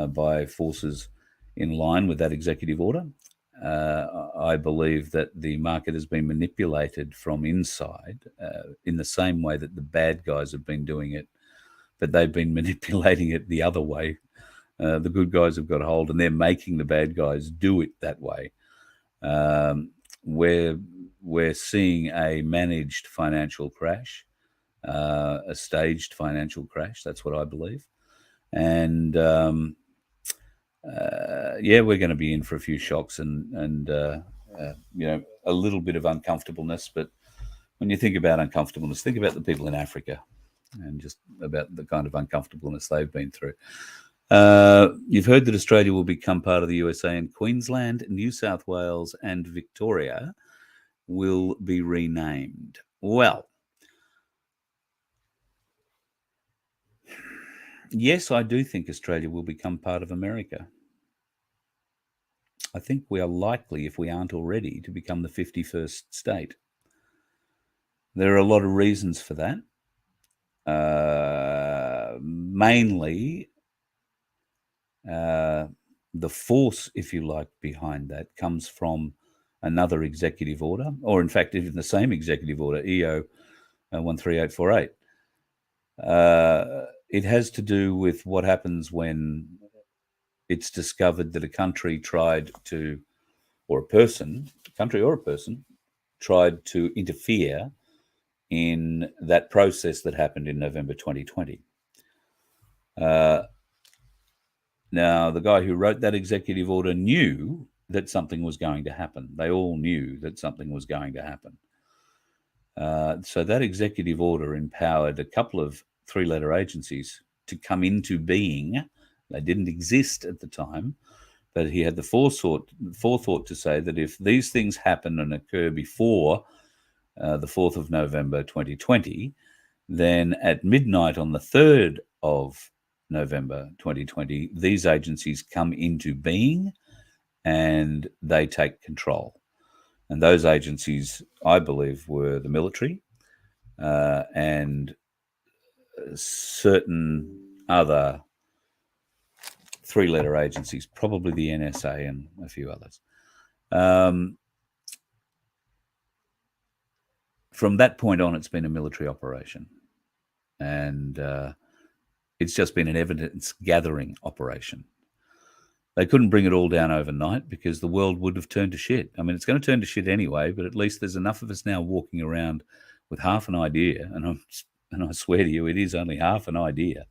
by forces in line with that executive order. I believe that the market has been manipulated from inside in the same way that the bad guys have been doing it, but they've been manipulating it the other way. The good guys have got a hold, and they're making the bad guys do it that way. We're seeing a managed financial crash, a staged financial crash. That's what I believe. And we're going to be in for a few shocks and a little bit of uncomfortableness. But when you think about uncomfortableness, think about the people in Africa and just about the kind of uncomfortableness they've been through. You've heard that Australia will become part of the USA, and Queensland, New South Wales, and Victoria will be renamed. Well, yes, I do think Australia will become part of America. I think we are likely, if we aren't already, to become the 51st state. There are a lot of reasons for that. Mainly, the force, if you like, behind that comes from another executive order, or in fact, even the same executive order, EO 13848. It has to do with what happens when it's discovered that a country tried to, or a person tried to interfere in that process that happened in November 2020. Now, the guy who wrote that executive order knew that something was going to happen. They all knew that something was going to happen. So that executive order empowered a couple of three-letter agencies to come into being. They didn't exist at the time, but he had the forethought to say that if these things happen and occur before the 4th of November 2020, then at midnight on the 3rd of November 2020, these agencies come into being and they take control. And those agencies, I believe, were the military and certain other three-letter agencies, probably the NSA and a few others. From that point on, it's been a military operation. And it's just been an evidence-gathering operation. They couldn't bring it all down overnight because the world would have turned to shit. I mean, it's going to turn to shit anyway, but at least there's enough of us now walking around with half an idea, and I swear to you, it is only half an idea.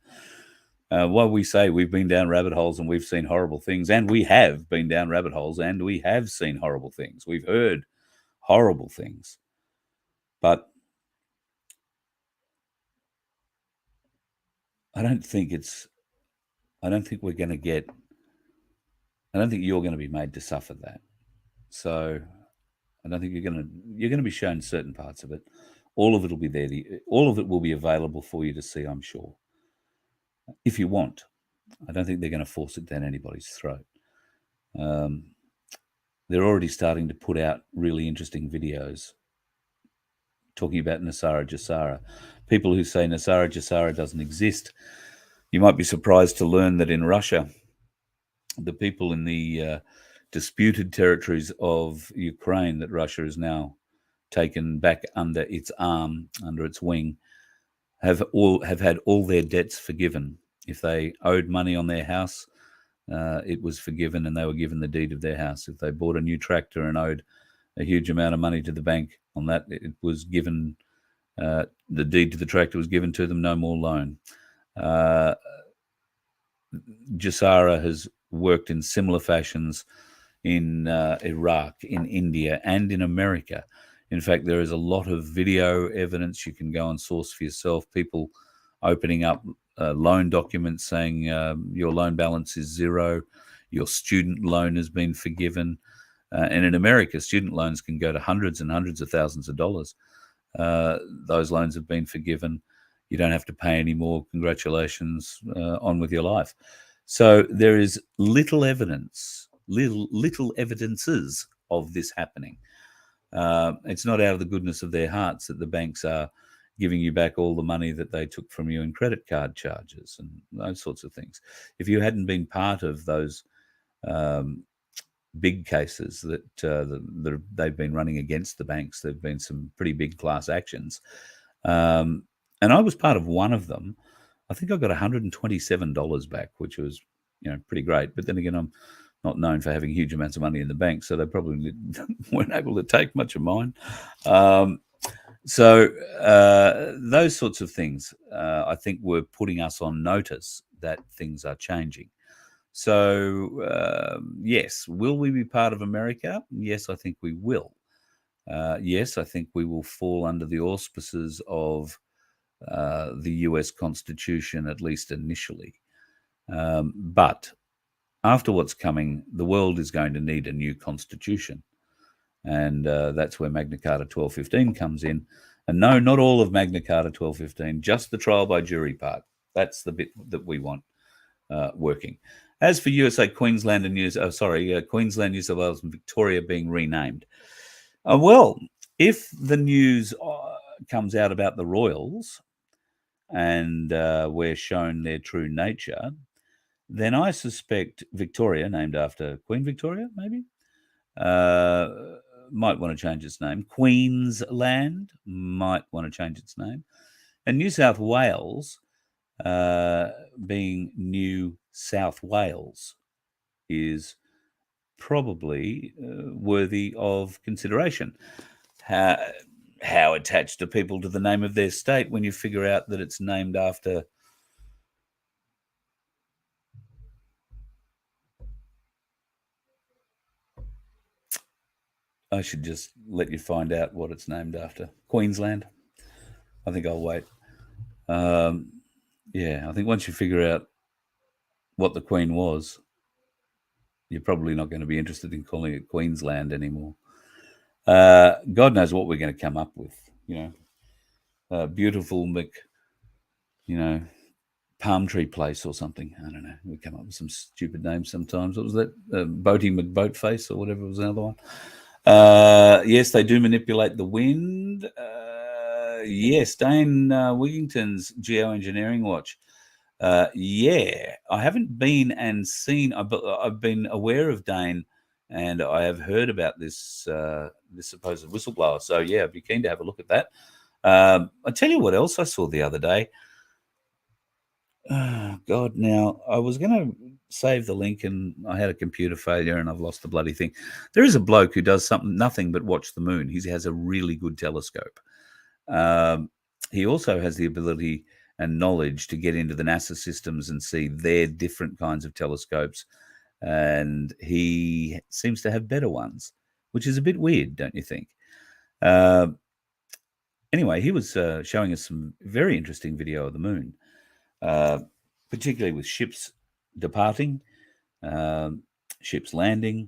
While we say we've been down rabbit holes and we've seen horrible things, and we have been down rabbit holes and we have seen horrible things. We've heard horrible things. But I don't think you're going to be made to suffer that. So I don't think you're going to be shown certain parts of it. All of it will be there. All of it will be available for you to see, I'm sure, if you want. I don't think they're going to force it down anybody's throat. They're already starting to put out really interesting videos talking about Nasara Jassara. People who say Nasara Jassara doesn't exist. You might be surprised to learn that in Russia, the people in the disputed territories of Ukraine that Russia has now taken back under its arm, under its wing, have had all their debts forgiven. If they owed money on their house, it was forgiven and they were given the deed of their house. If they bought a new tractor and owed a huge amount of money to the bank on that, it was given, the deed to the tractor was given to them, no more loan. Jassara has worked in similar fashions in Iraq, in India, and in America. In fact, there is a lot of video evidence you can go and source for yourself. People opening up loan documents saying your loan balance is zero, your student loan has been forgiven. And in America, student loans can go to hundreds and hundreds of thousands of dollars. Those loans have been forgiven. You don't have to pay anymore. Congratulations, on with your life. So there is little evidences of this happening. It's not out of the goodness of their hearts that the banks are giving you back all the money that they took from you in credit card charges and those sorts of things. If you hadn't been part of those big cases that they've been running against the banks, there have been some pretty big class actions. And I was part of one of them. I think I got $127 back, which was, pretty great. But then again, I'm not known for having huge amounts of money in the bank, so they probably weren't able to take much of mine. So those sorts of things, I think, were putting us on notice that things are changing. So, yes, will we be part of America? Yes, I think we will. Yes, I think we will fall under the auspices of the US Constitution, at least initially. But after what's coming, the world is going to need a new constitution. And that's where Magna Carta 1215 comes in. And no, not all of Magna Carta 1215, just the trial by jury part. That's the bit that we want working. As for USA, Queensland, and Queensland, New South Wales, and Victoria being renamed, well, if the news comes out about the Royals and we're shown their true nature, then I suspect Victoria, named after Queen Victoria, maybe, might want to change its name. Queensland might want to change its name. And New South Wales, being New South Wales, is probably worthy of consideration. How attached are people to the name of their state when you figure out that it's named after I should just let you find out what it's named after. Queensland. I think I'll wait. Yeah, I think once you figure out what the Queen was, you're probably not going to be interested in calling it Queensland anymore. God knows what we're going to come up with, beautiful palm tree place or something. I don't know. We come up with some stupid names sometimes. What was that? Boaty McBoatface or whatever was another one. Yes, they do manipulate the wind. Yes, Dane Wigington's Geoengineering Watch. Yeah, I haven't been and seen. I've been aware of Dane, and I have heard about this this supposed whistleblower. So yeah, I'd be keen to have a look at that. I tell you what else I saw the other day. Oh, God, now I was going to save the link, and I had a computer failure, and I've lost the bloody thing. There is a bloke who does nothing but watch the moon. He has a really good telescope. He also has the ability and knowledge to get into the NASA systems and see their different kinds of telescopes. And he seems to have better ones, which is a bit weird, don't you think? Anyway, he was showing us some very interesting video of the moon, particularly with ships departing, ships landing,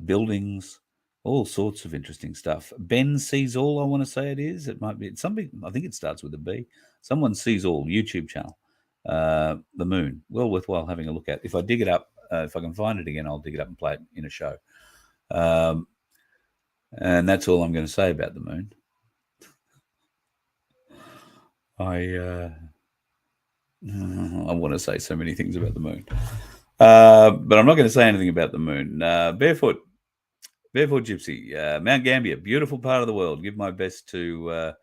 buildings, all sorts of interesting stuff. Ben Sees All, I want to say it is. It might be something. I think it starts with a B. Someone Sees All YouTube channel. The moon. Well worthwhile having a look at. If I dig it up, if I can find it again, I'll dig it up and play it in a show. And that's all I'm going to say about the moon. I want to say so many things about the moon, but I'm not going to say anything about the moon. Barefoot Gypsy, Mount Gambier, beautiful part of the world. Give my best to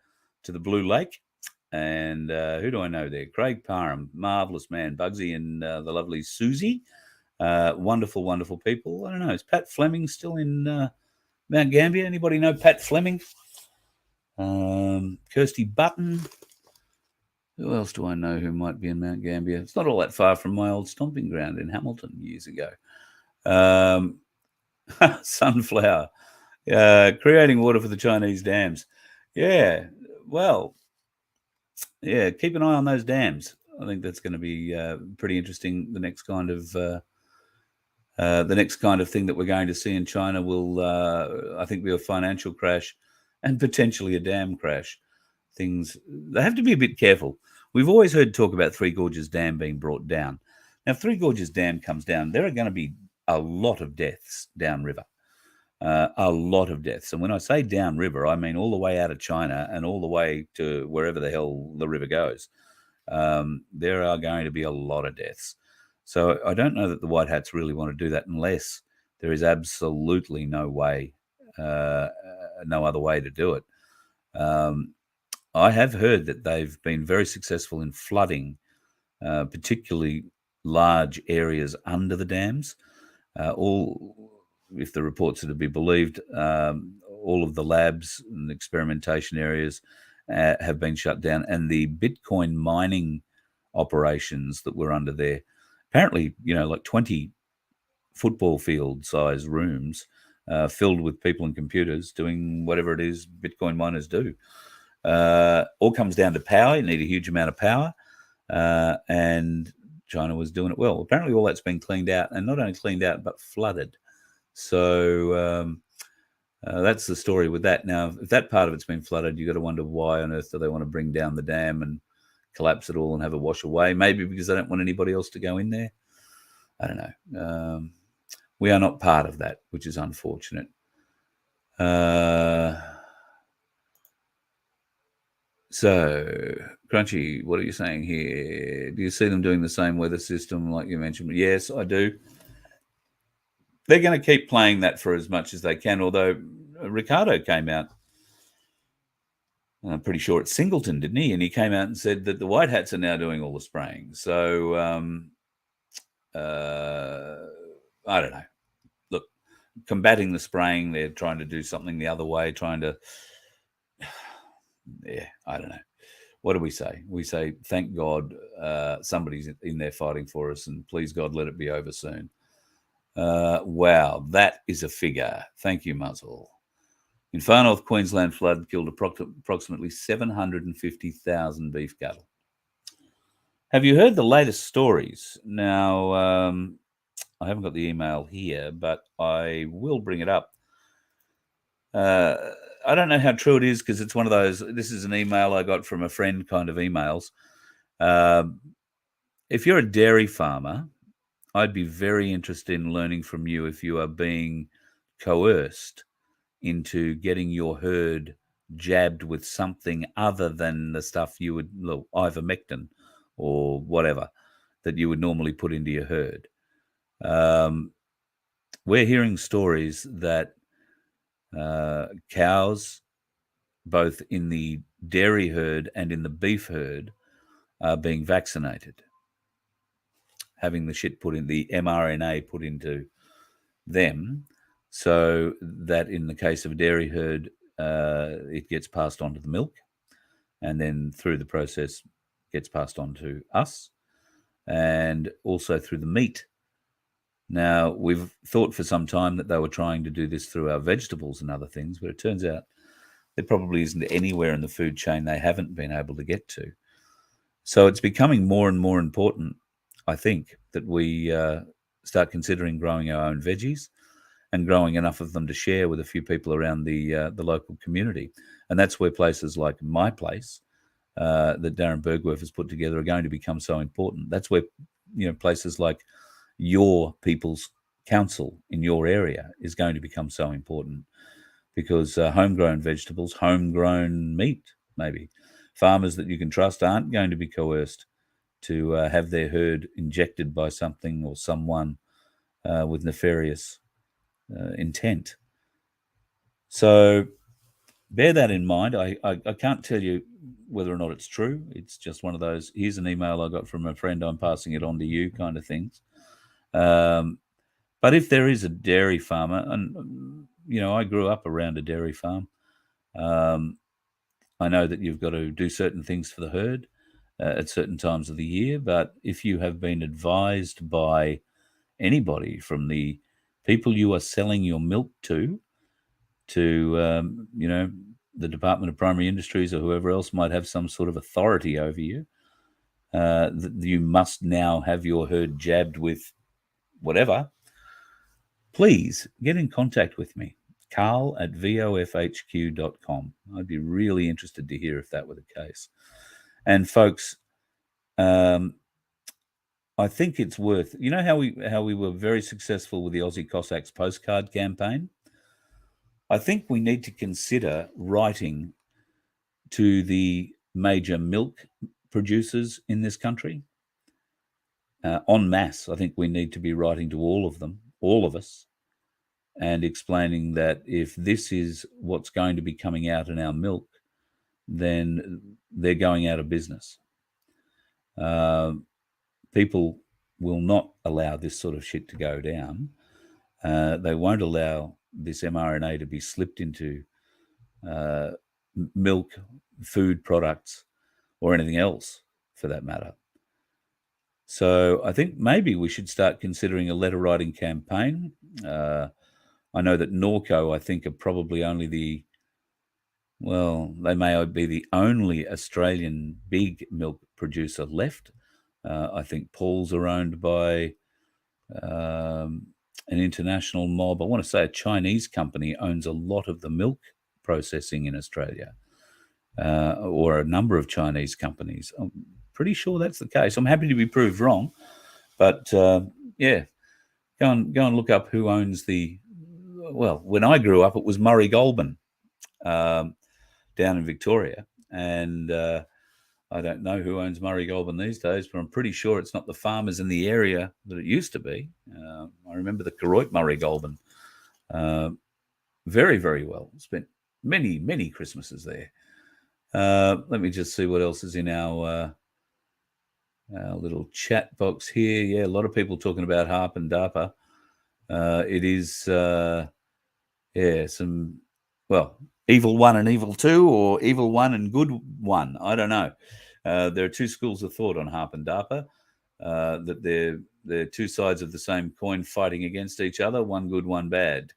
the Blue Lake. And who do I know there? Craig Parham, marvellous man. Bugsy and the lovely Susie, wonderful, wonderful people. I don't know. Is Pat Fleming still in Mount Gambier? Anybody know Pat Fleming? Kirsty Button. Who else do I know who might be in Mount Gambier? It's not all that far from my old stomping ground in Hamilton years ago. Sunflower. Creating water for the Chinese dams. Yeah, well, yeah, keep an eye on those dams. I think that's going to be pretty interesting. The next kind of thing that we're going to see in China will, I think, be a financial crash and potentially a dam crash. They have to be a bit careful. We've always heard talk about Three Gorges Dam being brought down. Now, if Three Gorges Dam comes down, there are going to be a lot of deaths downriver. A lot of deaths. And when I say downriver, I mean all the way out of China and all the way to wherever the hell the river goes. There are going to be a lot of deaths. So I don't know that the White Hats really want to do that unless there is absolutely no way, no other way to do it. I have heard that they've been very successful in flooding, particularly large areas under the dams. If the reports are to be believed, all of the labs and experimentation areas have been shut down, and the Bitcoin mining operations that were under there, apparently, like 20 football field size rooms filled with people and computers doing whatever it is Bitcoin miners do. All comes down to power. You need a huge amount of power, and China was doing it well. Apparently all that's been cleaned out, and not only cleaned out, but flooded. So that's the story with that. Now, if that part of it's been flooded, you've got to wonder why on earth do they want to bring down the dam and collapse it all and have it wash away? Maybe because they don't want anybody else to go in there. I don't know. We are not part of that, which is unfortunate. So, Crunchy, what are you saying here? Do you see them doing the same weather system like you mentioned? Yes, I do. They're going to keep playing that for as much as they can, although Ricardo came out, I'm pretty sure it's Singleton, didn't he? And he came out and said that the White Hats are now doing all the spraying. So, I don't know. Look, combating the spraying, they're trying to do something the other way, yeah, I don't know. What do we say? We say, thank God somebody's in there fighting for us, and please God, let it be over soon. Wow, that is a figure. Thank you, Muzzle. In far north Queensland, flood killed approximately 750,000 beef cattle. Have you heard the latest stories? Now, I haven't got the email here, but I will bring it up. I don't know how true it is because it's one of those. This is an email I got from a friend kind of emails. If you're a dairy farmer, I'd be very interested in learning from you if you are being coerced into getting your herd jabbed with something other than the stuff you would, ivermectin or whatever, that you would normally put into your herd. We're hearing stories that cows, both in the dairy herd and in the beef herd, are being vaccinated, having the shit put in, the mRNA put into them, so that in the case of a dairy herd, it gets passed on to the milk, and then through the process gets passed on to us, and also through the meat. Now, we've thought for some time that they were trying to do this through our vegetables and other things, but it turns out there probably isn't anywhere in the food chain they haven't been able to get to. So it's becoming more and more important, I think, that we start considering growing our own veggies and growing enough of them to share with a few people around the local community. And that's where places like my place that Darren Bergwerf has put together are going to become so important. That's where, places like your people's council in your area is going to become so important, because homegrown vegetables, homegrown meat, maybe, farmers that you can trust aren't going to be coerced to have their herd injected by something or someone with nefarious intent. So bear that in mind. I can't tell you whether or not it's true. It's just one of those, here's an email I got from a friend, I'm passing it on to you kind of things. But if there is a dairy farmer, and, I grew up around a dairy farm, I know that you've got to do certain things for the herd at certain times of the year. But if you have been advised by anybody from the people you are selling your milk to the Department of Primary Industries or whoever else might have some sort of authority over you, that you must now have your herd jabbed with whatever, please get in contact with me, carl@vofhq.com. I'd be really interested to hear if that were the case. And folks, I think it's worth, how we were very successful with the Aussie Cossacks postcard campaign? I think we need to consider writing to the major milk producers in this country en masse. I think we need to be writing to all of them, all of us, and explaining that if this is what's going to be coming out in our milk, then they're going out of business. People will not allow this sort of shit to go down. They won't allow this mRNA to be slipped into milk, food products, or anything else for that matter. So I think maybe we should start considering a letter writing campaign. I know that Norco, I think, are probably only they may be the only Australian big milk producer left. I think Paul's are owned by an international mob. I want to say a Chinese company owns a lot of the milk processing in Australia, or a number of Chinese companies. I'm pretty sure that's the case. I'm happy to be proved wrong, but go and look up who owns the. Well, when I grew up, it was Murray Goulburn down in Victoria, and I don't know who owns Murray Goulburn these days, but I'm pretty sure it's not the farmers in the area that it used to be. I remember the Koroit Murray Goulburn very, very well. Spent many, many Christmases there. Let me just see what else is in our little chat box here. Yeah, a lot of people talking about Harp and Darper. It is, some, Evil 1 and Evil 2, or Evil 1 and Good 1. I don't know. There are two schools of thought on Harp and Darper. that they're two sides of the same coin fighting against each other, one good, one bad.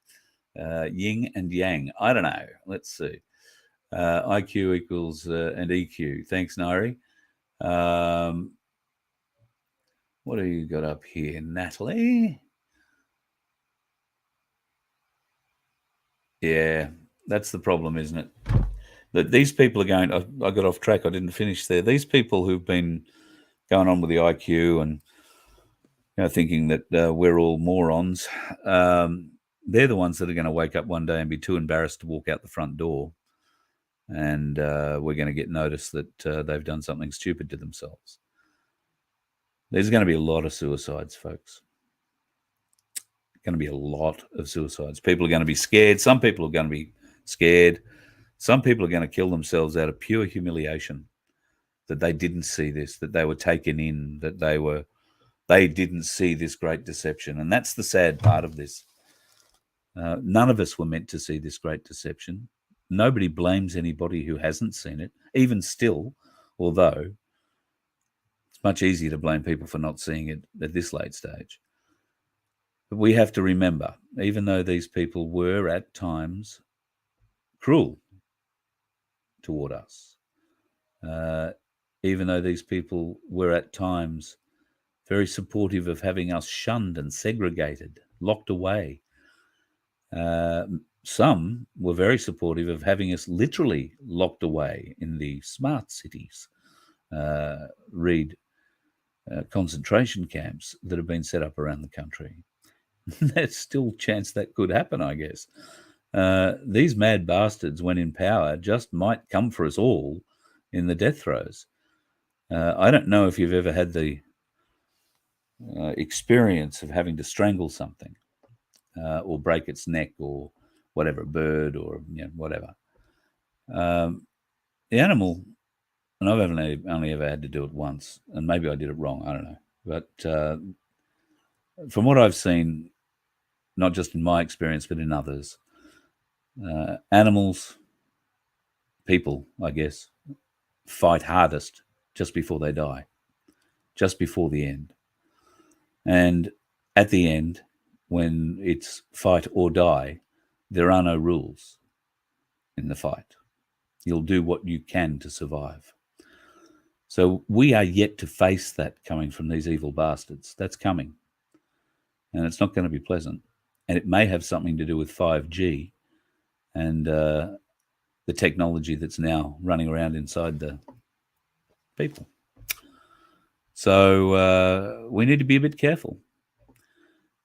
Yin and yang. I don't know. Let's see. IQ equals and EQ. Thanks, Nairi. What have you got up here, Natalie? Yeah, that's the problem, isn't it? That these people are going. I got off track. I didn't finish there. These people who've been going on with the IQ and thinking that we're all morons, they're the ones that are going to wake up one day and be too embarrassed to walk out the front door, and we're going to get noticed that they've done something stupid to themselves. There's going to be a lot of suicides, folks. Going to be a lot of suicides. People are going to be scared. Some people are going to be scared. Some people are going to kill themselves out of pure humiliation that they didn't see this, that they were taken in, that they didn't see this great deception. And that's the sad part of this. None of us were meant to see this great deception. Nobody blames anybody who hasn't seen it, even still, although it's much easier to blame people for not seeing it at this late stage. But we have to remember, even though these people were at times cruel toward us, even though these people were at times very supportive of having us shunned and segregated, locked away, some were very supportive of having us literally locked away in the smart cities, read concentration camps that have been set up around the country. There's still a chance that could happen, I guess. These mad bastards, when in power, just might come for us all in the death throes. I don't know if you've ever had the experience of having to strangle something or break its neck or whatever, a bird or whatever. The animal, and I've only ever had to do it once, and maybe I did it wrong, I don't know. But from what I've seen, not just in my experience, but in others, animals, people, I guess, fight hardest just before they die, just before the end. And at the end, when it's fight or die, there are no rules in the fight. You'll do what you can to survive. So we are yet to face that coming from these evil bastards. That's coming. And it's not going to be pleasant. And it may have something to do with 5G and the technology that's now running around inside the people. So we need to be a bit careful.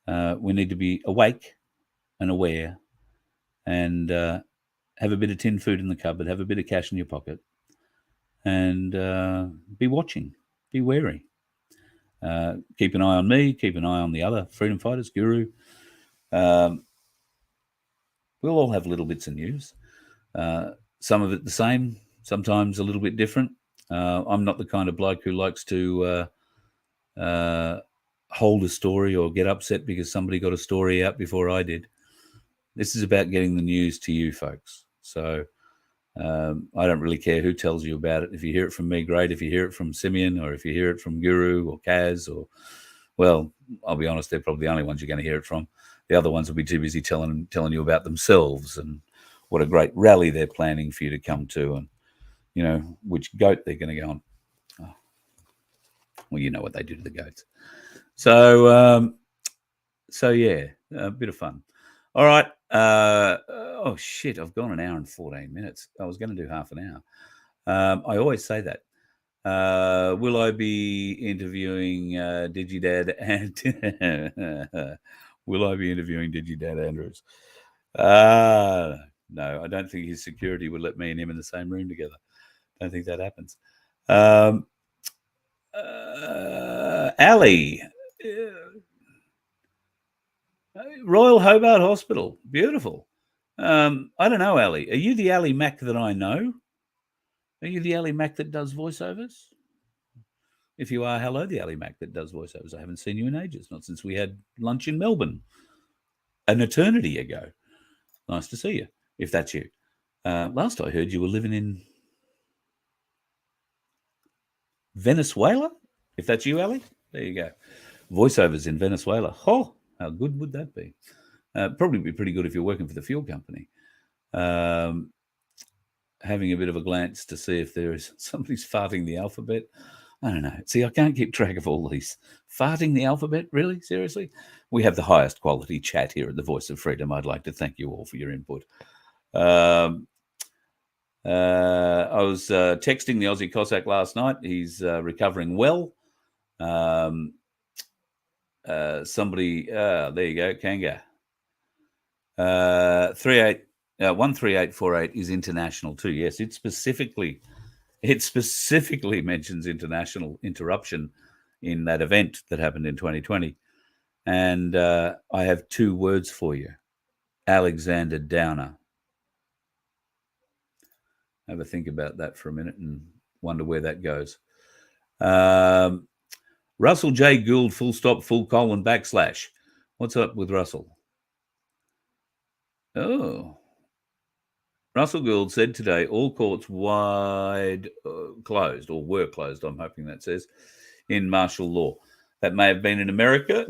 We need to be awake and aware and have a bit of tin food in the cupboard, have a bit of cash in your pocket, and be watching, be wary. Keep an eye on me, keep an eye on the other freedom fighters, Guru. We'll all have little bits of news. Some of it the same, sometimes a little bit different. I'm not the kind of bloke who likes to hold a story or get upset because somebody got a story out before I did. This is about getting the news to you folks. So I don't really care who tells you about it. If you hear it from me, great. If you hear it from Simeon or if you hear it from Guru or Kaz or, well, I'll be honest, they're probably the only ones you're going to hear it from. The other ones will be too busy telling you about themselves and what a great rally they're planning for you to come to and, which goat they're going to go on. Oh. Well, you know what they do to the goats. So yeah, a bit of fun. All right. Oh, shit. I've gone an hour and 14 minutes. I was going to do half an hour. I always say that. Will I be interviewing Digidad and will I be interviewing Digidad Andrews? No, I don't think his security would let me and him in the same room together. Don't think that happens. Ali. Royal Hobart Hospital. Beautiful. I don't know, Ali. Are you the Ali Mac that I know? Are you the Ali Mac that does voiceovers? If you are, hello, the Ali Mac that does voiceovers. I haven't seen you in ages, not since we had lunch in Melbourne an eternity ago. Nice to see you, if that's you. Last I heard you were living in Venezuela. If that's you, Ali, There you go. Voiceovers in Venezuela. Oh, how good would that be? Probably be pretty good if you're working for the fuel company. Having a bit of a glance to see if there is somebody's farting the alphabet. I don't know. See, I can't keep track of all these. Farting the alphabet? Really? Seriously? We have the highest quality chat here at the Voice of Freedom. I'd like to thank you all for your input. I was texting the Aussie Cossack last night. He's recovering well. Somebody, there you go, Kanga. 13848 is international too. Yes, it specifically mentions international interruption in that event that happened in 2020. And I have two words for you. Alexander Downer. Have a think about that for a minute and wonder where that goes. Russell J. Gould, full stop, full colon, backslash. What's up with Russell? Oh. Russell Gould said today all courts wide closed, or were closed, I'm hoping that says, in martial law. That may have been in America.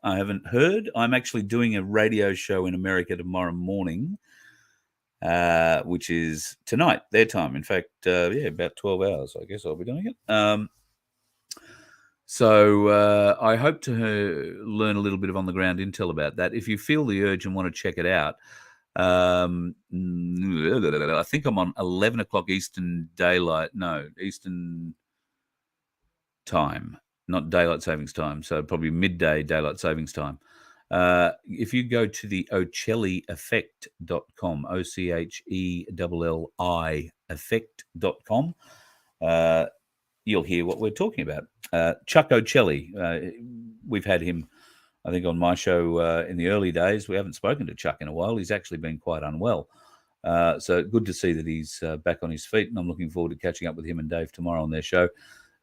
I haven't heard. I'm actually doing a radio show in America tomorrow morning, which is tonight, their time. In fact, about 12 hours, I guess I'll be doing it. So I hope to learn a little bit of on-the-ground intel about that. If you feel the urge and want to check it out, I think I'm on 11 o'clock Eastern time, not daylight savings time. So probably midday daylight savings time. If you go to the OChelliEffect.com, OCHELLI effect.com, you'll hear what we're talking about. Chuck Ocelli, we've had him, I think, on my show in the early days. We haven't spoken to Chuck in a while. He's actually been quite unwell. So good to see that he's back on his feet, and I'm looking forward to catching up with him and Dave tomorrow on their show.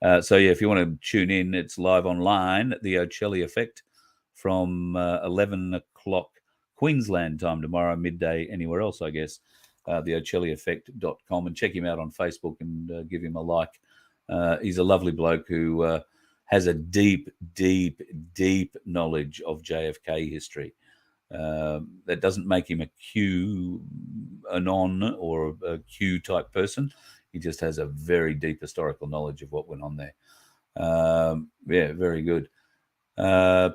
If you want to tune in, it's live online at the Ocelli Effect from 11 o'clock Queensland time tomorrow, midday anywhere else, I guess. The OChelliEffect.com, and check him out on Facebook and give him a like. He's a lovely bloke who has a deep, deep, deep knowledge of JFK history. That doesn't make him a QAnon or a Q type person. He just has a very deep historical knowledge of what went on there. Very good.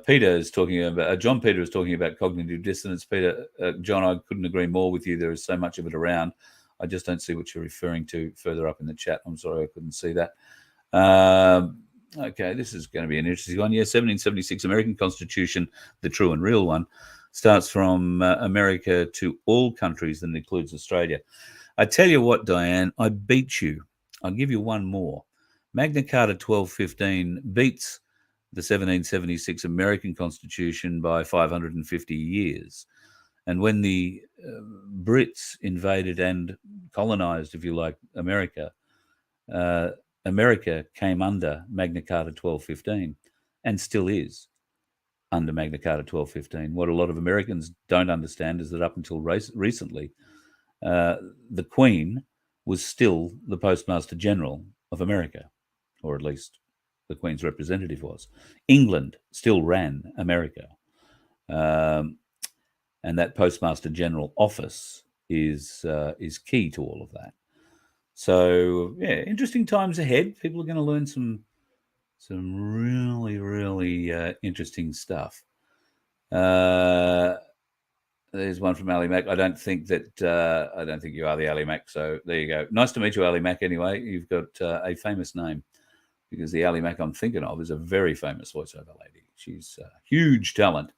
Peter is talking about John Peter is talking about cognitive dissonance. Peter, John, I couldn't agree more with you. There is so much of it around. I just don't see what you're referring to further up in the chat. I'm sorry I couldn't see that. Okay, this is going to be an interesting one. Yeah, 1776 American Constitution, the true and real one, starts from America to all countries and includes Australia. I tell you what, Diane, I beat you. I'll give you one more. Magna Carta 1215 beats the 1776 American Constitution by 550 years. And when the Brits invaded and colonized, if you like, America, America came under Magna Carta 1215 and still is under Magna Carta 1215. What a lot of Americans don't understand is that up until recently, the Queen was still the Postmaster General of America, or at least the Queen's representative was. England still ran America. And that Postmaster General office is key to all of that. So, yeah, interesting times ahead. People are going to learn some really, really interesting stuff. There's one from Ali Mac. I don't think you are the Ali Mac. So there you go. Nice to meet you, Ali Mac. Anyway, you've got a famous name, because the Ali Mac I'm thinking of is a very famous voiceover lady. She's a huge talent.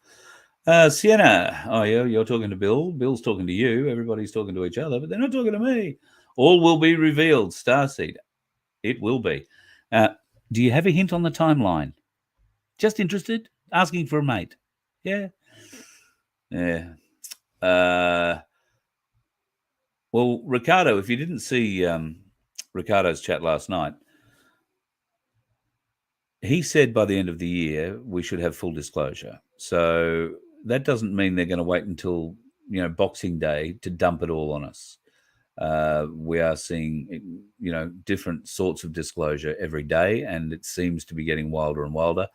Sienna, oh yeah, you're talking to Bill. Bill's talking to you. Everybody's talking to each other, but they're not talking to me. All will be revealed. Starseed, it will be. Do you have a hint on the timeline? Just interested? Asking for a mate. Yeah. Yeah. Well, Ricardo, if you didn't see Ricardo's chat last night, he said by the end of the year we should have full disclosure. So that doesn't mean they're going to wait until Boxing Day to dump it all on us. We are seeing, different sorts of disclosure every day, and it seems to be getting wilder and wilder.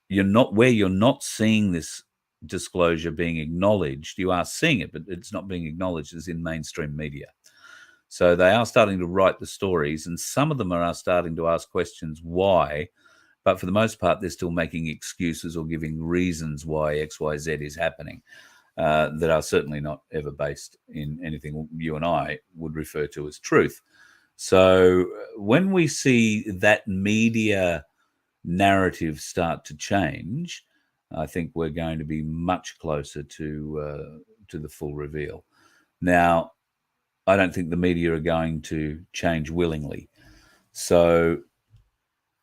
You're not seeing this disclosure being acknowledged. You are seeing it, but it's not being acknowledged as in mainstream media. So they are starting to write the stories, and some of them are starting to ask questions why, but for the most part, they're still making excuses or giving reasons why X, Y, Z is happening that are certainly not ever based in anything you and I would refer to as truth. So when we see that media narrative start to change, I think we're going to be much closer to the full reveal. Now, I don't think the media are going to change willingly. So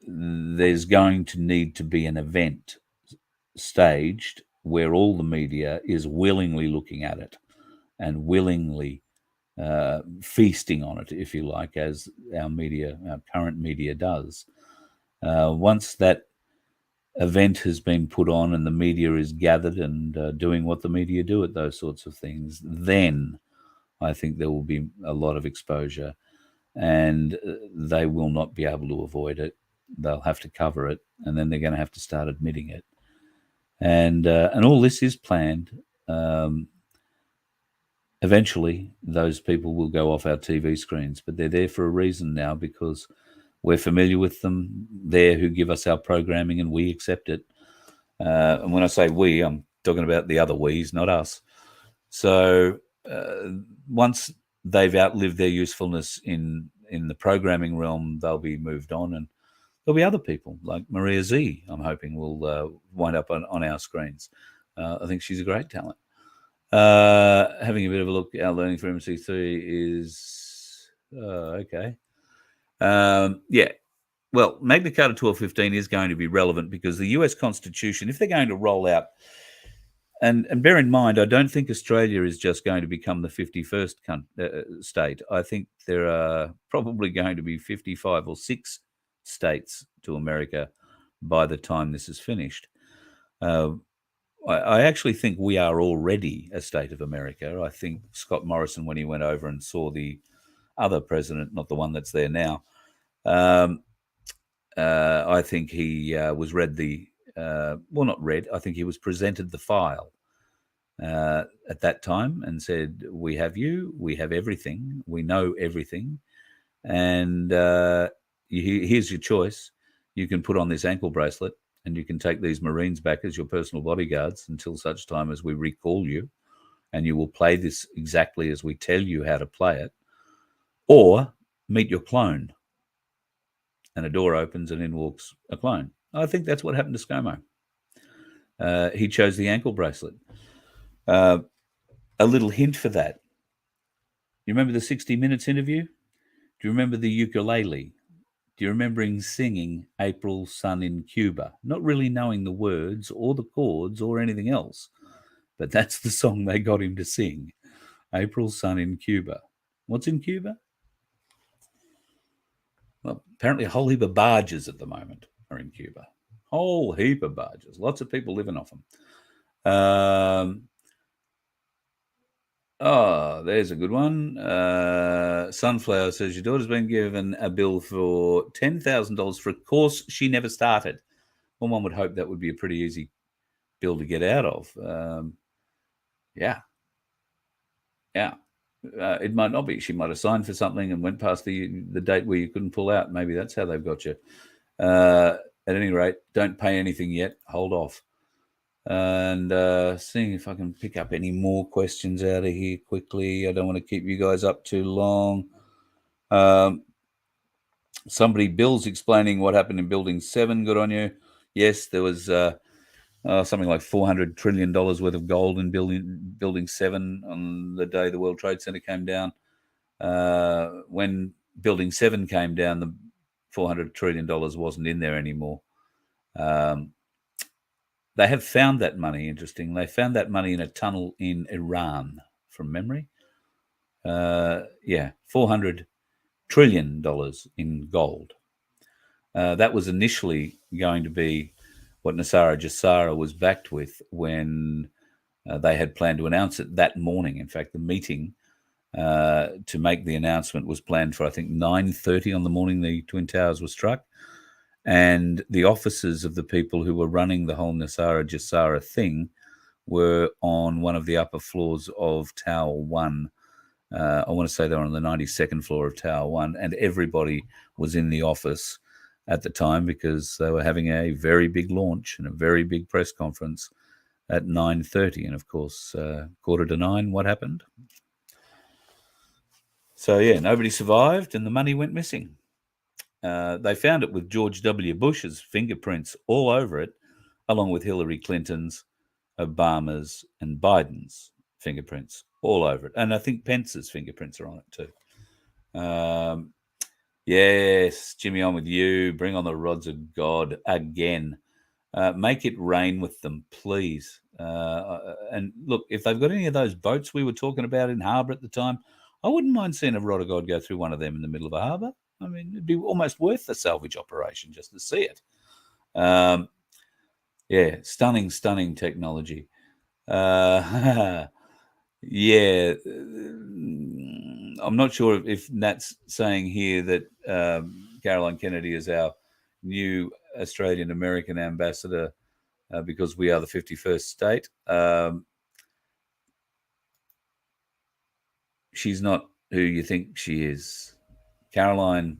there's going to need to be an event staged where all the media is willingly looking at it and willingly feasting on it, if you like, as our current media does. Once that event has been put on and the media is gathered and doing what the media do at those sorts of things, then I think there will be a lot of exposure, and they will not be able to avoid it. They'll have to cover it, and then they're going to have to start admitting it. And all this is planned. Eventually, those people will go off our TV screens, but they're there for a reason now, because we're familiar with them. They're who give us our programming, and we accept it. And when I say we, I'm talking about the other we's, not us. So once they've outlived their usefulness in the programming realm, they'll be moved on, and there'll be other people like Maria Z, I'm hoping, will wind up on our screens. I think she's a great talent. Having a bit of a look, our learning for MC3 is okay. Yeah. Well, Magna Carta 1215 is going to be relevant because the US Constitution, if they're going to roll out, and bear in mind, I don't think Australia is just going to become the 51st state. I think there are probably going to be 55 or 6 states to America by the time this is finished. I actually think we are already a state of America. I think Scott Morrison, when he went over and saw the other president, not the one that's there now, I think he was I think he was presented the file at that time and said, we have you, we have everything, we know everything, and here's your choice. You can put on this ankle bracelet and you can take these Marines back as your personal bodyguards until such time as we recall you, and you will play this exactly as we tell you how to play it, or meet your clone. And a door opens and in walks a clone. I think that's what happened to ScoMo. He chose the ankle bracelet. A little hint for that. You remember the 60 Minutes interview? Do you remember the ukulele? Do you remember him singing April Sun in Cuba? Not really knowing the words or the chords or anything else, but that's the song they got him to sing. April Sun in Cuba. What's in Cuba? Well, apparently a whole heap of barges at the moment are in Cuba. Whole heap of barges. Lots of people living off them. There's a good one. Sunflower says, your daughter's been given a bill for $10,000 for a course she never started. Well, one would hope that would be a pretty easy bill to get out of. Yeah. It might not be. She might have signed for something and went past the date where you couldn't pull out. Maybe that's how they've got you. At any rate, don't pay anything yet. Hold off. And seeing if I can pick up any more questions out of here quickly. I don't want to keep you guys up too long. Bill's explaining what happened in Building 7. Good on you. Yes, there was something like $400 trillion worth of gold in Building 7 on the day the World Trade Center came down. When Building 7 came down, the $400 trillion wasn't in there anymore. They have found that money, interesting. They found that money in a tunnel in Iran, from memory. $400 trillion in gold. That was initially going to be what Nasara Jassara was backed with when they had planned to announce it that morning. In fact, the meeting to make the announcement was planned for, I think, 9:30 on the morning the Twin Towers were struck. And the offices of the people who were running the whole Nasara Jasara thing were on one of the upper floors of Tower 1. I want to say they're on the 92nd floor of Tower 1, and everybody was in the office at the time because they were having a very big launch and a very big press conference at 9:30. And, of course, 8:45, what happened? So, yeah, nobody survived and the money went missing. They found it with George W. Bush's fingerprints all over it, along with Hillary Clinton's, Obama's, and Biden's fingerprints all over it. And I think Pence's fingerprints are on it too. Yes, Jimmy, I'm with you. Bring on the rods of God again. Make it rain with them, please. And look, if they've got any of those boats we were talking about in harbour at the time, I wouldn't mind seeing a rod of God go through one of them in the middle of a harbour. I mean, it'd be almost worth the salvage operation just to see it. Yeah, stunning technology. Yeah, I'm not sure if Nat's saying here that Caroline Kennedy is our new Australian American ambassador because we are the 51st state. She's not who you think she is. Caroline,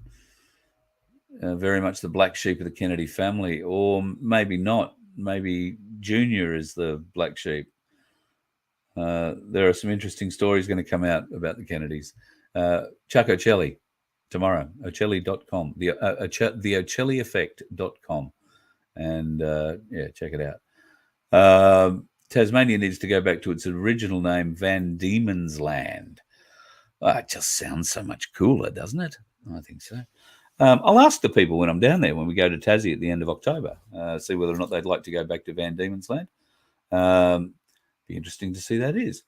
very much the black sheep of the Kennedy family, or maybe not. Maybe Junior is the black sheep. There are some interesting stories going to come out about the Kennedys. Chuck Ocelli tomorrow, ocelli.com, the ocellieffect.com. And yeah, check it out. Tasmania needs to go back to its original name, Van Diemen's Land. It just sounds so much cooler, doesn't it? I think so. I'll ask the people when I'm down there, when we go to Tassie at the end of October, see whether or not they'd like to go back to Van Diemen's Land. Be interesting to see that is.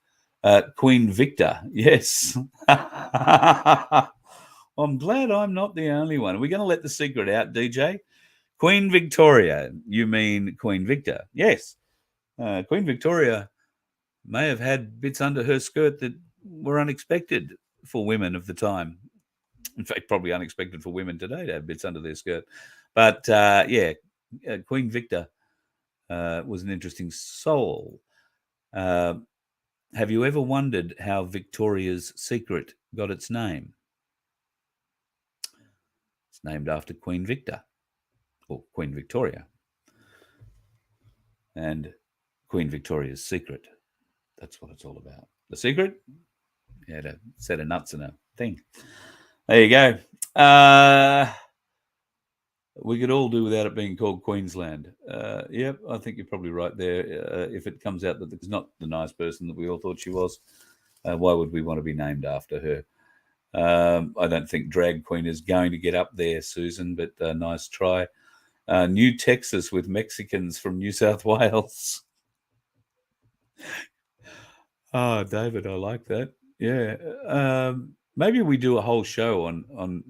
Queen Victor, yes. I'm glad I'm not the only one. Are we going to let the secret out, DJ? Queen Victoria, you mean Queen Victor? Yes. Queen Victoria may have had bits under her skirt that were unexpected for women of the time. In fact, probably unexpected for women today to have bits under their skirt. But yeah, Queen Victor was an interesting soul. Have you ever wondered how Victoria's Secret got its name? It's named after Queen Victor, or Queen Victoria. And Queen Victoria's Secret, that's what it's all about. The secret? You had a set of nuts in a thing. There you go. We could all do without it being called Queensland. Yep, I think you're probably right there. If it comes out that it's not the nice person that we all thought she was, why would we want to be named after her? I don't think Drag Queen is going to get up there, Susan, but nice try. New Texas with Mexicans from New South Wales. Oh, David, I like that. Yeah. Maybe we do a whole show on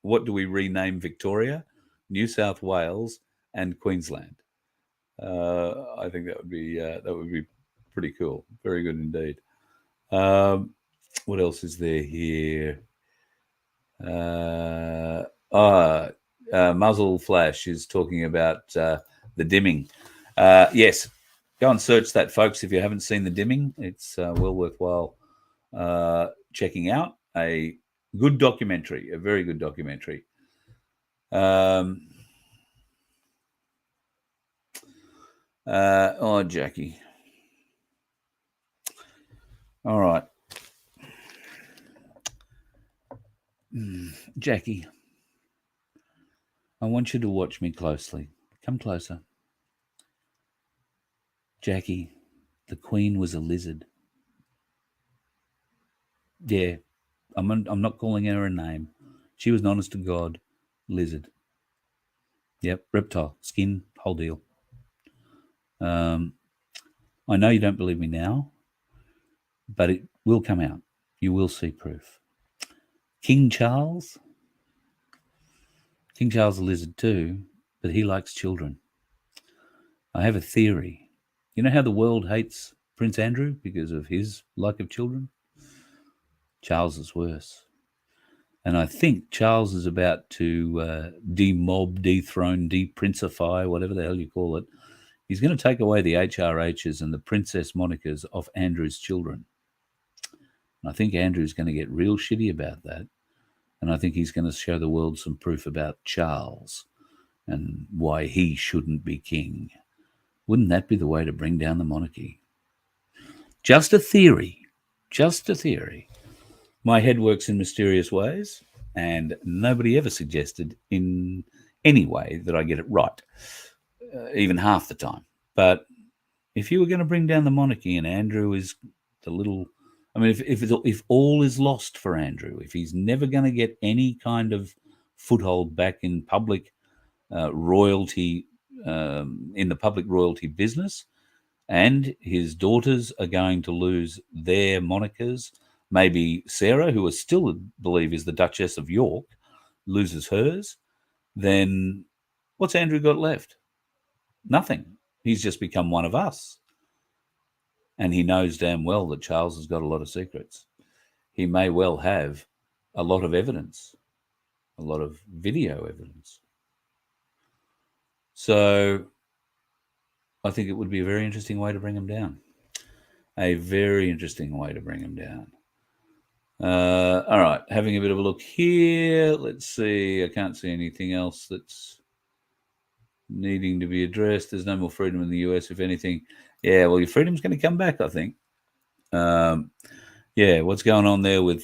what do we rename Victoria, New South Wales, and Queensland. I think that would be pretty cool. Very good indeed. What else is there here? Muzzle Flash is talking about the dimming. Yes, go and search that, folks. If you haven't seen the dimming, it's well worthwhile checking out. A good documentary, a very good documentary. Oh, Jackie. All right. Jackie, I want you to watch me closely. Come closer. Jackie, the Queen was a lizard. Yeah, I'm not calling her a name. She was an honest to God lizard. Yep, reptile, skin, whole deal. I know you don't believe me now, but it will come out. You will see proof. King Charles is a lizard too, but he likes children. I have a theory. You know how the world hates Prince Andrew because of his like of children? Charles is worse. And I think Charles is about to demob, dethrone, deprincify, whatever the hell you call it. He's going to take away the HRHs and the princess monikers off Andrew's children. And I think Andrew's going to get real shitty about that. And I think he's going to show the world some proof about Charles and why he shouldn't be king. Wouldn't that be the way to bring down the monarchy? Just a theory. Just a theory. My head works in mysterious ways, and nobody ever suggested in any way that I get it right, even half the time. But if you were going to bring down the monarchy and Andrew is the little... I mean, if all is lost for Andrew, if he's never going to get any kind of foothold back in public royalty, in the public royalty business, and his daughters are going to lose their monikers, maybe Sarah, who I still believe is the Duchess of York, loses hers, then what's Andrew got left? Nothing. He's just become one of us. And he knows damn well that Charles has got a lot of secrets. He may well have a lot of evidence, a lot of video evidence. So I think it would be a very interesting way to bring him down. A very interesting way to bring him down. All right, having a bit of a look here. Let's see. I can't see anything else that's needing to be addressed. There's no more freedom in the US, if anything. Yeah, well, your freedom's going to come back, I think. Yeah, what's going on there with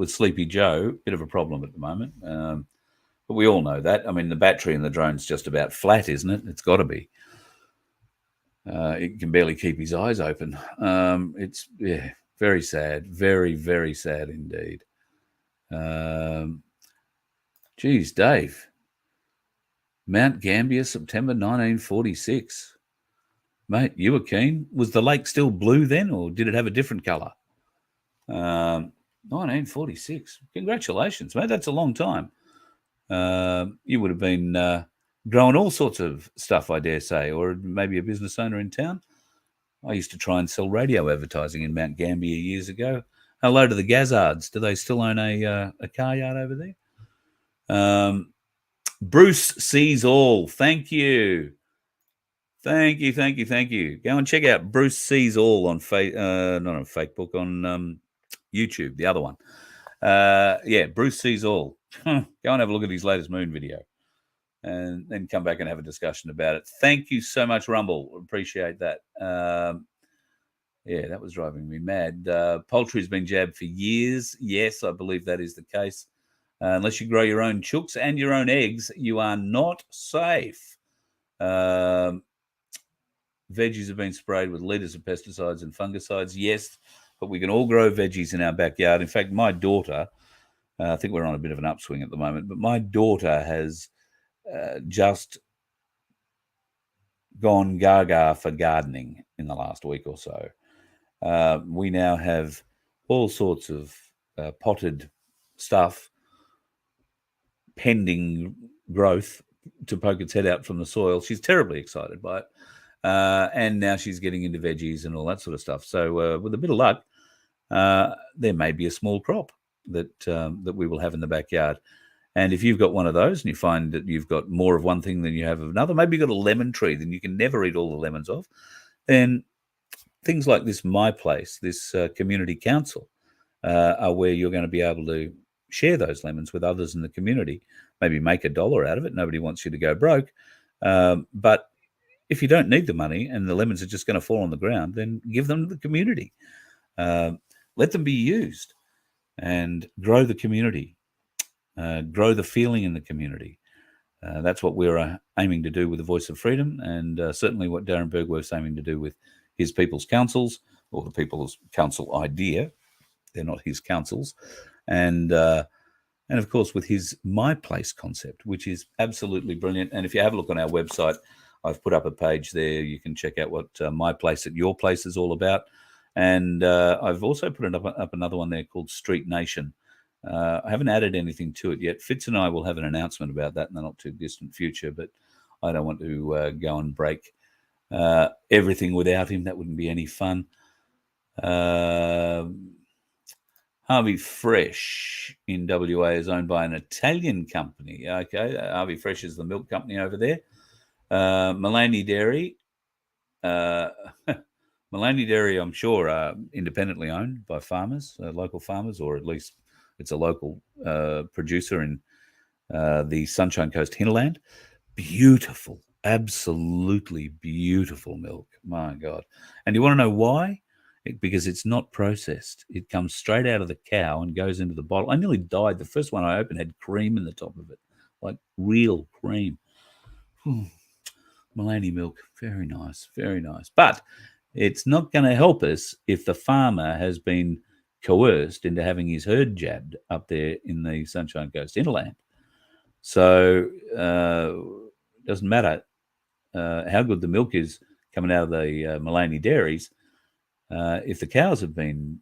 Sleepy Joe? Bit of a problem at the moment. But we all know that. I mean, the battery in the drone's just about flat, isn't it? It's got to be. It can barely keep his eyes open. It's, yeah, very sad. Very, very sad indeed. Geez, Dave. Mount Gambier, September 1946. Mate, you were keen. Was the lake still blue then, or did it have a different colour? 1946. Congratulations, mate. That's a long time. You would have been growing all sorts of stuff, I dare say, or maybe a business owner in town. I used to try and sell radio advertising in Mount Gambier years ago. Hello to the Gazzards. Do they still own a car yard over there? Bruce sees all. Thank you. Thank you. Go and check out Bruce Sees All on not on Facebook, on YouTube, the other one. Yeah, Bruce Sees All. Go and have a look at his latest moon video and then come back and have a discussion about it. Thank you so much, Rumble. Appreciate that. Yeah, that was driving me mad. Poultry's been jabbed for years. Yes, I believe that is the case. Unless you grow your own chooks and your own eggs, you are not safe. Veggies have been sprayed with litres of pesticides and fungicides. Yes, but we can all grow veggies in our backyard. In fact, my daughter, I think we're on a bit of an upswing at the moment, but my daughter has just gone gaga for gardening in the last week or so. We now have all sorts of potted stuff pending growth to poke its head out from the soil. She's terribly excited by it. And now she's getting into veggies and all that sort of stuff. So with a bit of luck, there may be a small crop that we will have in the backyard. And if you've got one of those and you find that you've got more of one thing than you have of another, maybe you've got a lemon tree that you can never eat all the lemons of, then things like this My Place, this community council, are where you're going to be able to share those lemons with others in the community, maybe make $1 out of it. Nobody wants you to go broke. But if you don't need the money and the lemons are just going to fall on the ground, then give them to the community. Let them be used and grow the community, grow the feeling in the community. That's what we're aiming to do with the Voice of Freedom, and certainly what Darren Bergworth's aiming to do with his People's Councils, or the People's Council idea. They're not his councils. And of course, with his My Place concept, which is absolutely brilliant. And if you have a look on our website, I've put up a page there. You can check out what My Place at Your Place is all about. And I've also put up another one there called Street Nation. I haven't added anything to it yet. Fitz and I will have an announcement about that in the not too distant future, but I don't want to go and break everything without him. That wouldn't be any fun. Harvey Fresh in WA is owned by an Italian company. Okay, Harvey Fresh is the milk company over there. Mullaney Dairy. Mullaney Dairy, I'm sure, are independently owned by farmers, local farmers, or at least it's a local producer in the Sunshine Coast hinterland. Beautiful, absolutely beautiful milk. My God. And you want to know why? Because it's not processed. It comes straight out of the cow and goes into the bottle. I nearly died. The first one I opened had cream in the top of it, like real cream. Mullaney milk, very nice, very nice. But it's not going to help us if the farmer has been coerced into having his herd jabbed up there in the Sunshine Coast hinterland. So it doesn't matter how good the milk is coming out of the Mullaney dairies. If the cows have been,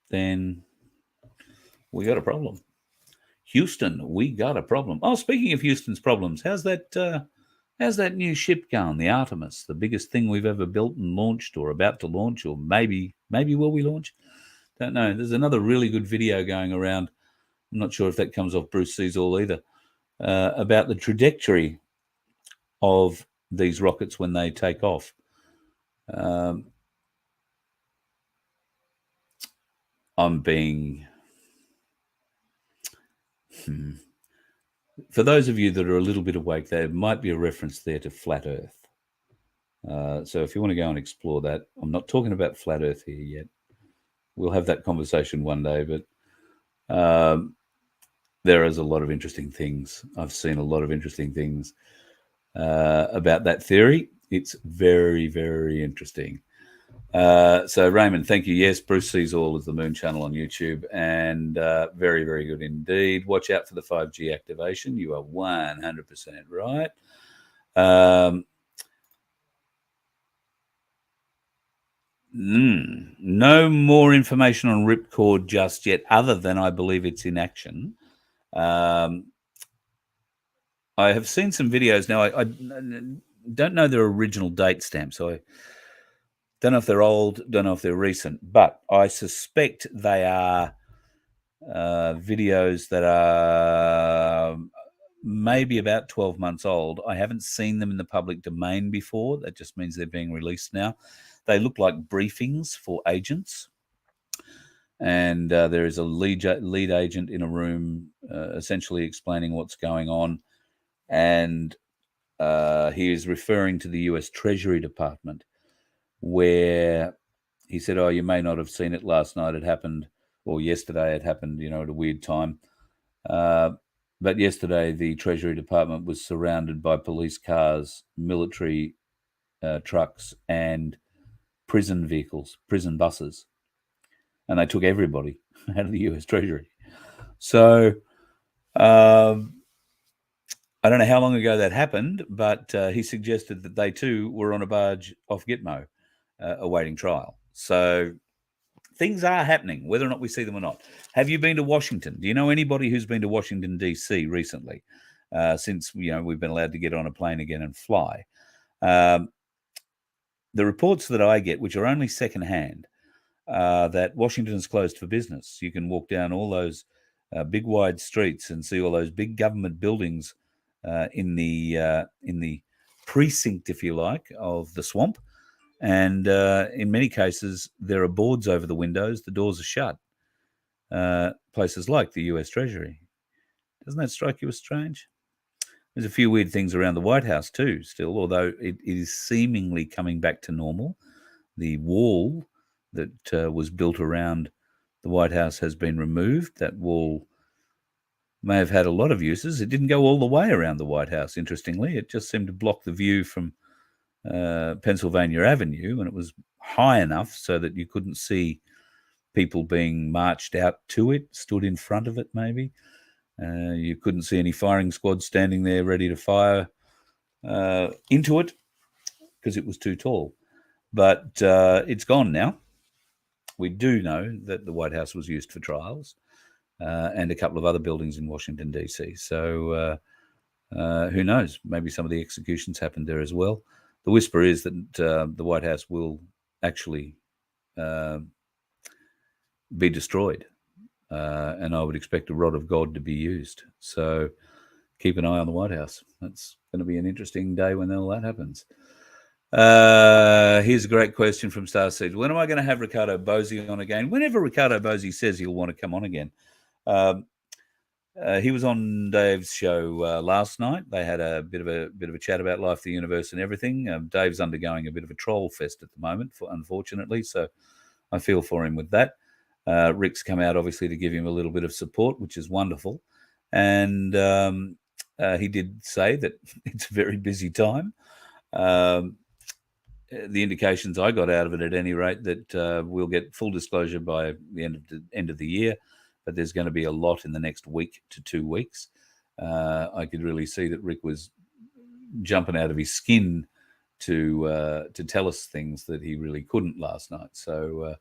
then we got a problem. Houston, we got a problem. Oh, speaking of Houston's problems, how's that new ship going, the Artemis, the biggest thing we've ever built and launched, or about to launch, or maybe will we launch? Don't know. There's another really good video going around. I'm not sure if that comes off Bruce Sees All either, about the trajectory of these rockets when they take off. I'm being... For those of you that are a little bit awake, there might be a reference there to flat Earth. So if you want to go and explore that, I'm not talking about flat Earth here yet. We'll have that conversation one day, but there is a lot of interesting things. I've seen a lot of interesting things about that theory. It's very, very interesting. So Raymond, thank you. Yes, Bruce Sees All is the Moon channel on YouTube, and very, very good indeed. Watch out for the 5G activation. You are 100% right. No more information on Ripcord just yet, other than I believe it's in action. I have seen some videos now. I don't know their original date stamp, so I don't know if they're old, don't know if they're recent, but I suspect they are videos that are maybe about 12 months old. I haven't seen them in the public domain before. That just means they're being released now. They look like briefings for agents. And there is a lead agent in a room essentially explaining what's going on. And he is referring to the US Treasury Department, where he said, oh, you may not have seen it last night. It happened, or yesterday it happened, at a weird time. But yesterday the Treasury Department was surrounded by police cars, military trucks, and prison vehicles, prison buses. And they took everybody out of the US Treasury. So I don't know how long ago that happened, but he suggested that they too were on a barge off Gitmo awaiting trial. So things are happening, whether or not we see them or not. Have you been to Washington? Do you know anybody who's been to Washington, D.C. recently, since we've been allowed to get on a plane again and fly? The reports that I get, which are only secondhand, that Washington is closed for business. You can walk down all those big wide streets and see all those big government buildings in the precinct, if you like, of the swamp. And in many cases, there are boards over the windows. The doors are shut. Places like the US Treasury. Doesn't that strike you as strange? There's a few weird things around the White House too, still, although it is seemingly coming back to normal. The wall that was built around the White House has been removed. That wall may have had a lot of uses. It didn't go all the way around the White House, interestingly. It just seemed to block the view from Pennsylvania Avenue, and it was high enough so that you couldn't see people being marched out to it, stood in front of it maybe. You couldn't see any firing squads standing there ready to fire into it because it was too tall. But it's gone now. We do know that the White House was used for trials and a couple of other buildings in Washington, D.C. So who knows? Maybe some of the executions happened there as well. The whisper is that the White House will actually be destroyed. And I would expect a rod of God to be used. So keep an eye on the White House. That's going to be an interesting day when all that happens. Here's a great question from Starseed. When am I going to have Ricardo Bosi on again? Whenever Ricardo Bosi says he'll want to come on again. He was on Dave's show last night. They had a bit of a chat about life, the universe, and everything. Dave's undergoing a bit of a troll fest at the moment, unfortunately. So I feel for him with that. Rick's come out, obviously, to give him a little bit of support, which is wonderful. And he did say that it's a very busy time. The indications I got out of it, at any rate, that we'll get full disclosure by the end of the year, but there's going to be a lot in the next week to 2 weeks. I could really see that Rick was jumping out of his skin to tell us things that he really couldn't last night. So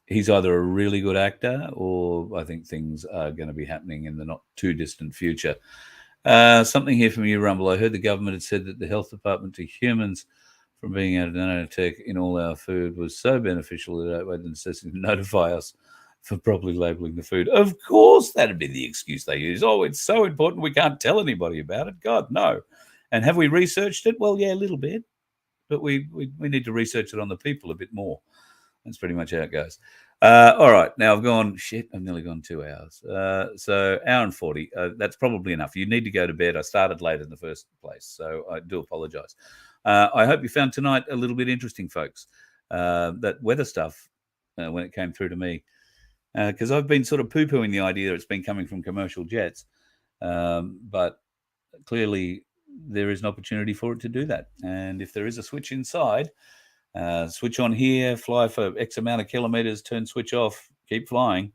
he's either a really good actor, or I think things are going to be happening in the not too distant future. Something here from you, Rumble. I heard the government had said that the health department to humans from being able to nanotech in all our food was so beneficial that it had the necessity to notify us for properly labeling the food. Of course, that'd be the excuse they use. Oh, it's so important we can't tell anybody about it. God, no. And have we researched it? Well, yeah, a little bit, but we need to research it on the people a bit more. That's pretty much how it goes. All right. Now I've nearly gone 2 hours. So hour and 40. That's probably enough. You need to go to bed. I started late in the first place, so I do apologize. I hope you found tonight a little bit interesting, folks. That weather stuff, when it came through to me, because I've been sort of poo-pooing the idea that it's been coming from commercial jets. But clearly there is an opportunity for it to do that. And if there is a switch inside, switch on here, fly for X amount of kilometers, turn switch off, keep flying.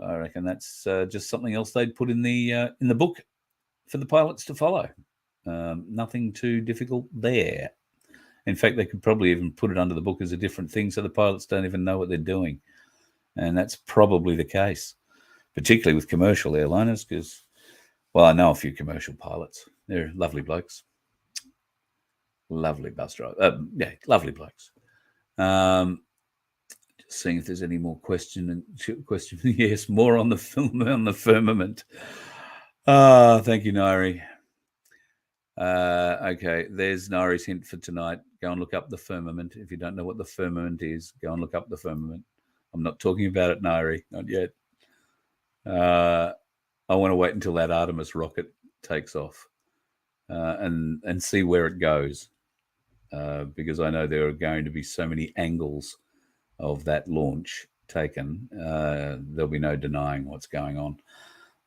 I reckon that's just something else they'd put in the book for the pilots to follow. Nothing too difficult there. In fact, they could probably even put it under the book as a different thing, so the pilots don't even know what they're doing. And that's probably the case, particularly with commercial airliners, because, well, I know a few commercial pilots. They're lovely blokes. Lovely bus driver. Yeah, lovely blokes. Just seeing if there's any more question. Yes, more on the firmament. Thank you, Nairi. Okay, there's Nairi's hint for tonight. Go and look up the firmament. If you don't know what the firmament is, go and look up the firmament. I'm not talking about it, Nairi, not yet. I want to wait until that Artemis rocket takes off and see where it goes. Because I know there are going to be so many angles of that launch taken. There'll be no denying what's going on.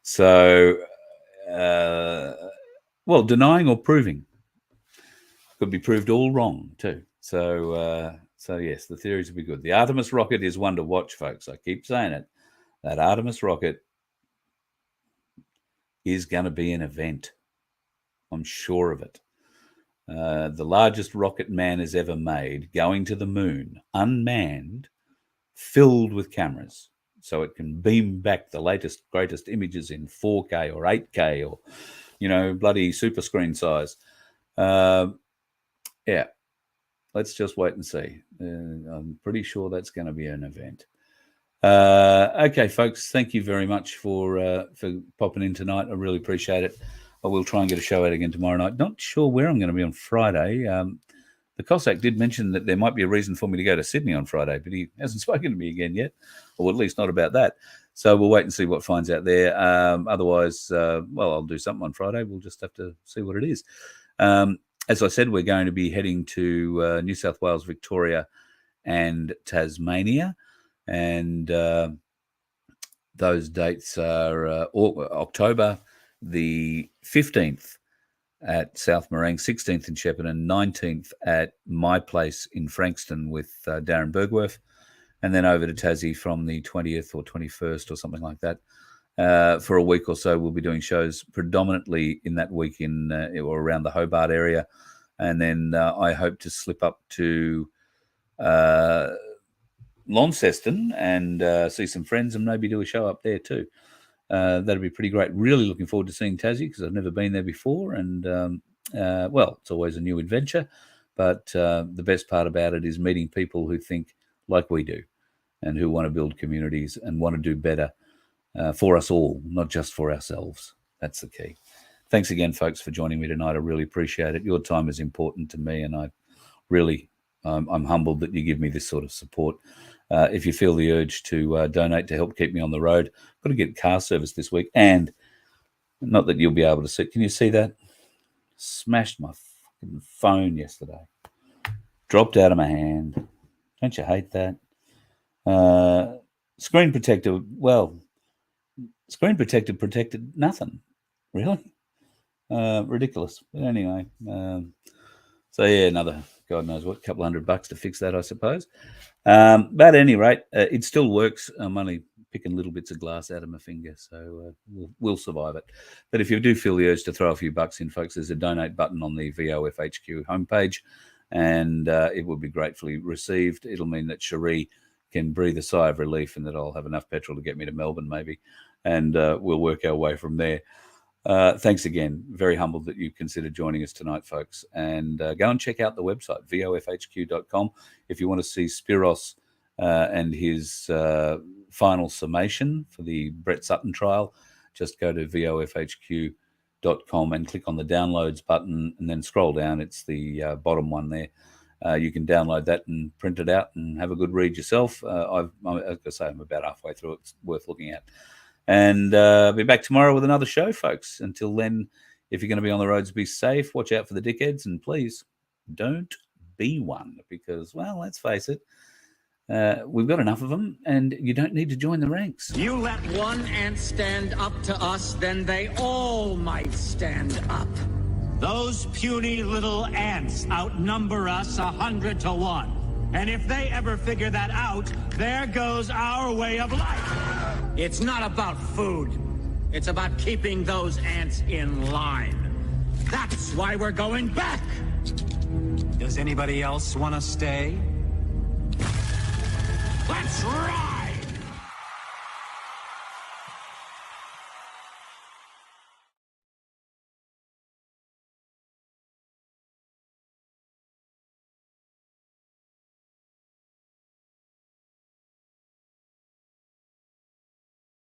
So, well, denying or proving. Could be proved all wrong too. So yes, the theories will be good. The Artemis rocket is one to watch, folks. I keep saying it. That Artemis rocket is going to be an event. I'm sure of it. The largest rocket man has ever made, going to the moon, unmanned, filled with cameras, so it can beam back the latest, greatest images in 4K or 8K or, bloody super screen size. Yeah, let's just wait and see. I'm pretty sure that's going to be an event. Okay, folks, thank you very much for popping in tonight. I really appreciate it. I will try and get a show out again tomorrow night. Not sure where I'm going to be on Friday. The Cossack did mention that there might be a reason for me to go to Sydney on Friday, but he hasn't spoken to me again yet, or at least not about that. So we'll wait and see what finds out there. Otherwise, I'll do something on Friday. We'll just have to see what it is. As I said, we're going to be heading to New South Wales, Victoria, and Tasmania. And those dates are October the 15th at South Morang, 16th in Shepparton, 19th at my place in Frankston with Darren Bergwerf, and then over to Tassie from the 20th or 21st or something like that. For a week or so, we'll be doing shows predominantly in that week in or around the Hobart area. And then I hope to slip up to Launceston and see some friends and maybe do a show up there too. That'd be pretty great. Really looking forward to seeing Tassie because I've never been there before. And, it's always a new adventure. But the best part about it is meeting people who think like we do. and who want to build communities and want to do better for us all, not just for ourselves. That's the key. Thanks again, folks, for joining me tonight. I really appreciate it. Your time is important to me, and I really, I'm humbled that you give me this sort of support. If you feel the urge to donate to help keep me on the road, I've got to get car service this week, and not that you'll be able to see. Can you see that? Smashed my fucking phone yesterday. Dropped out of my hand. Don't you hate that? Screen protector. Well, screen protector protected nothing. Really? Ridiculous. But anyway, so yeah, another God knows what, couple $100 to fix that, I suppose. But at any rate, it still works. I'm only picking little bits of glass out of my finger, so we'll survive it. But if you do feel the urge to throw a few bucks in, folks, there's a donate button on the VoF HQ homepage, and it will be gratefully received. It'll mean that Cherie can breathe a sigh of relief, and that I'll have enough petrol to get me to Melbourne, maybe, and we'll work our way from there. Thanks again. Very humbled that you considered joining us tonight, folks. And go and check out the website, vofhq.com. If you want to see Spiros and his final summation for the Brett Sutton trial, just go to vofhq.com and click on the downloads button and then scroll down. It's the bottom one there. You can download that and print it out and have a good read yourself. Like I say, I'm about halfway through it. It's worth looking at. And I'll be back tomorrow with another show, folks. Until then, if you're going to be on the roads, be safe. Watch out for the dickheads. And please don't be one, because, well, let's face it, we've got enough of them, and you don't need to join the ranks. You let one ant stand up to us, then they all might stand up. Those puny little ants outnumber us 100 to 1. And if they ever figure that out, there goes our way of life. It's not about food. It's about keeping those ants in line. That's why we're going back. Does anybody else want to stay? Let's ride!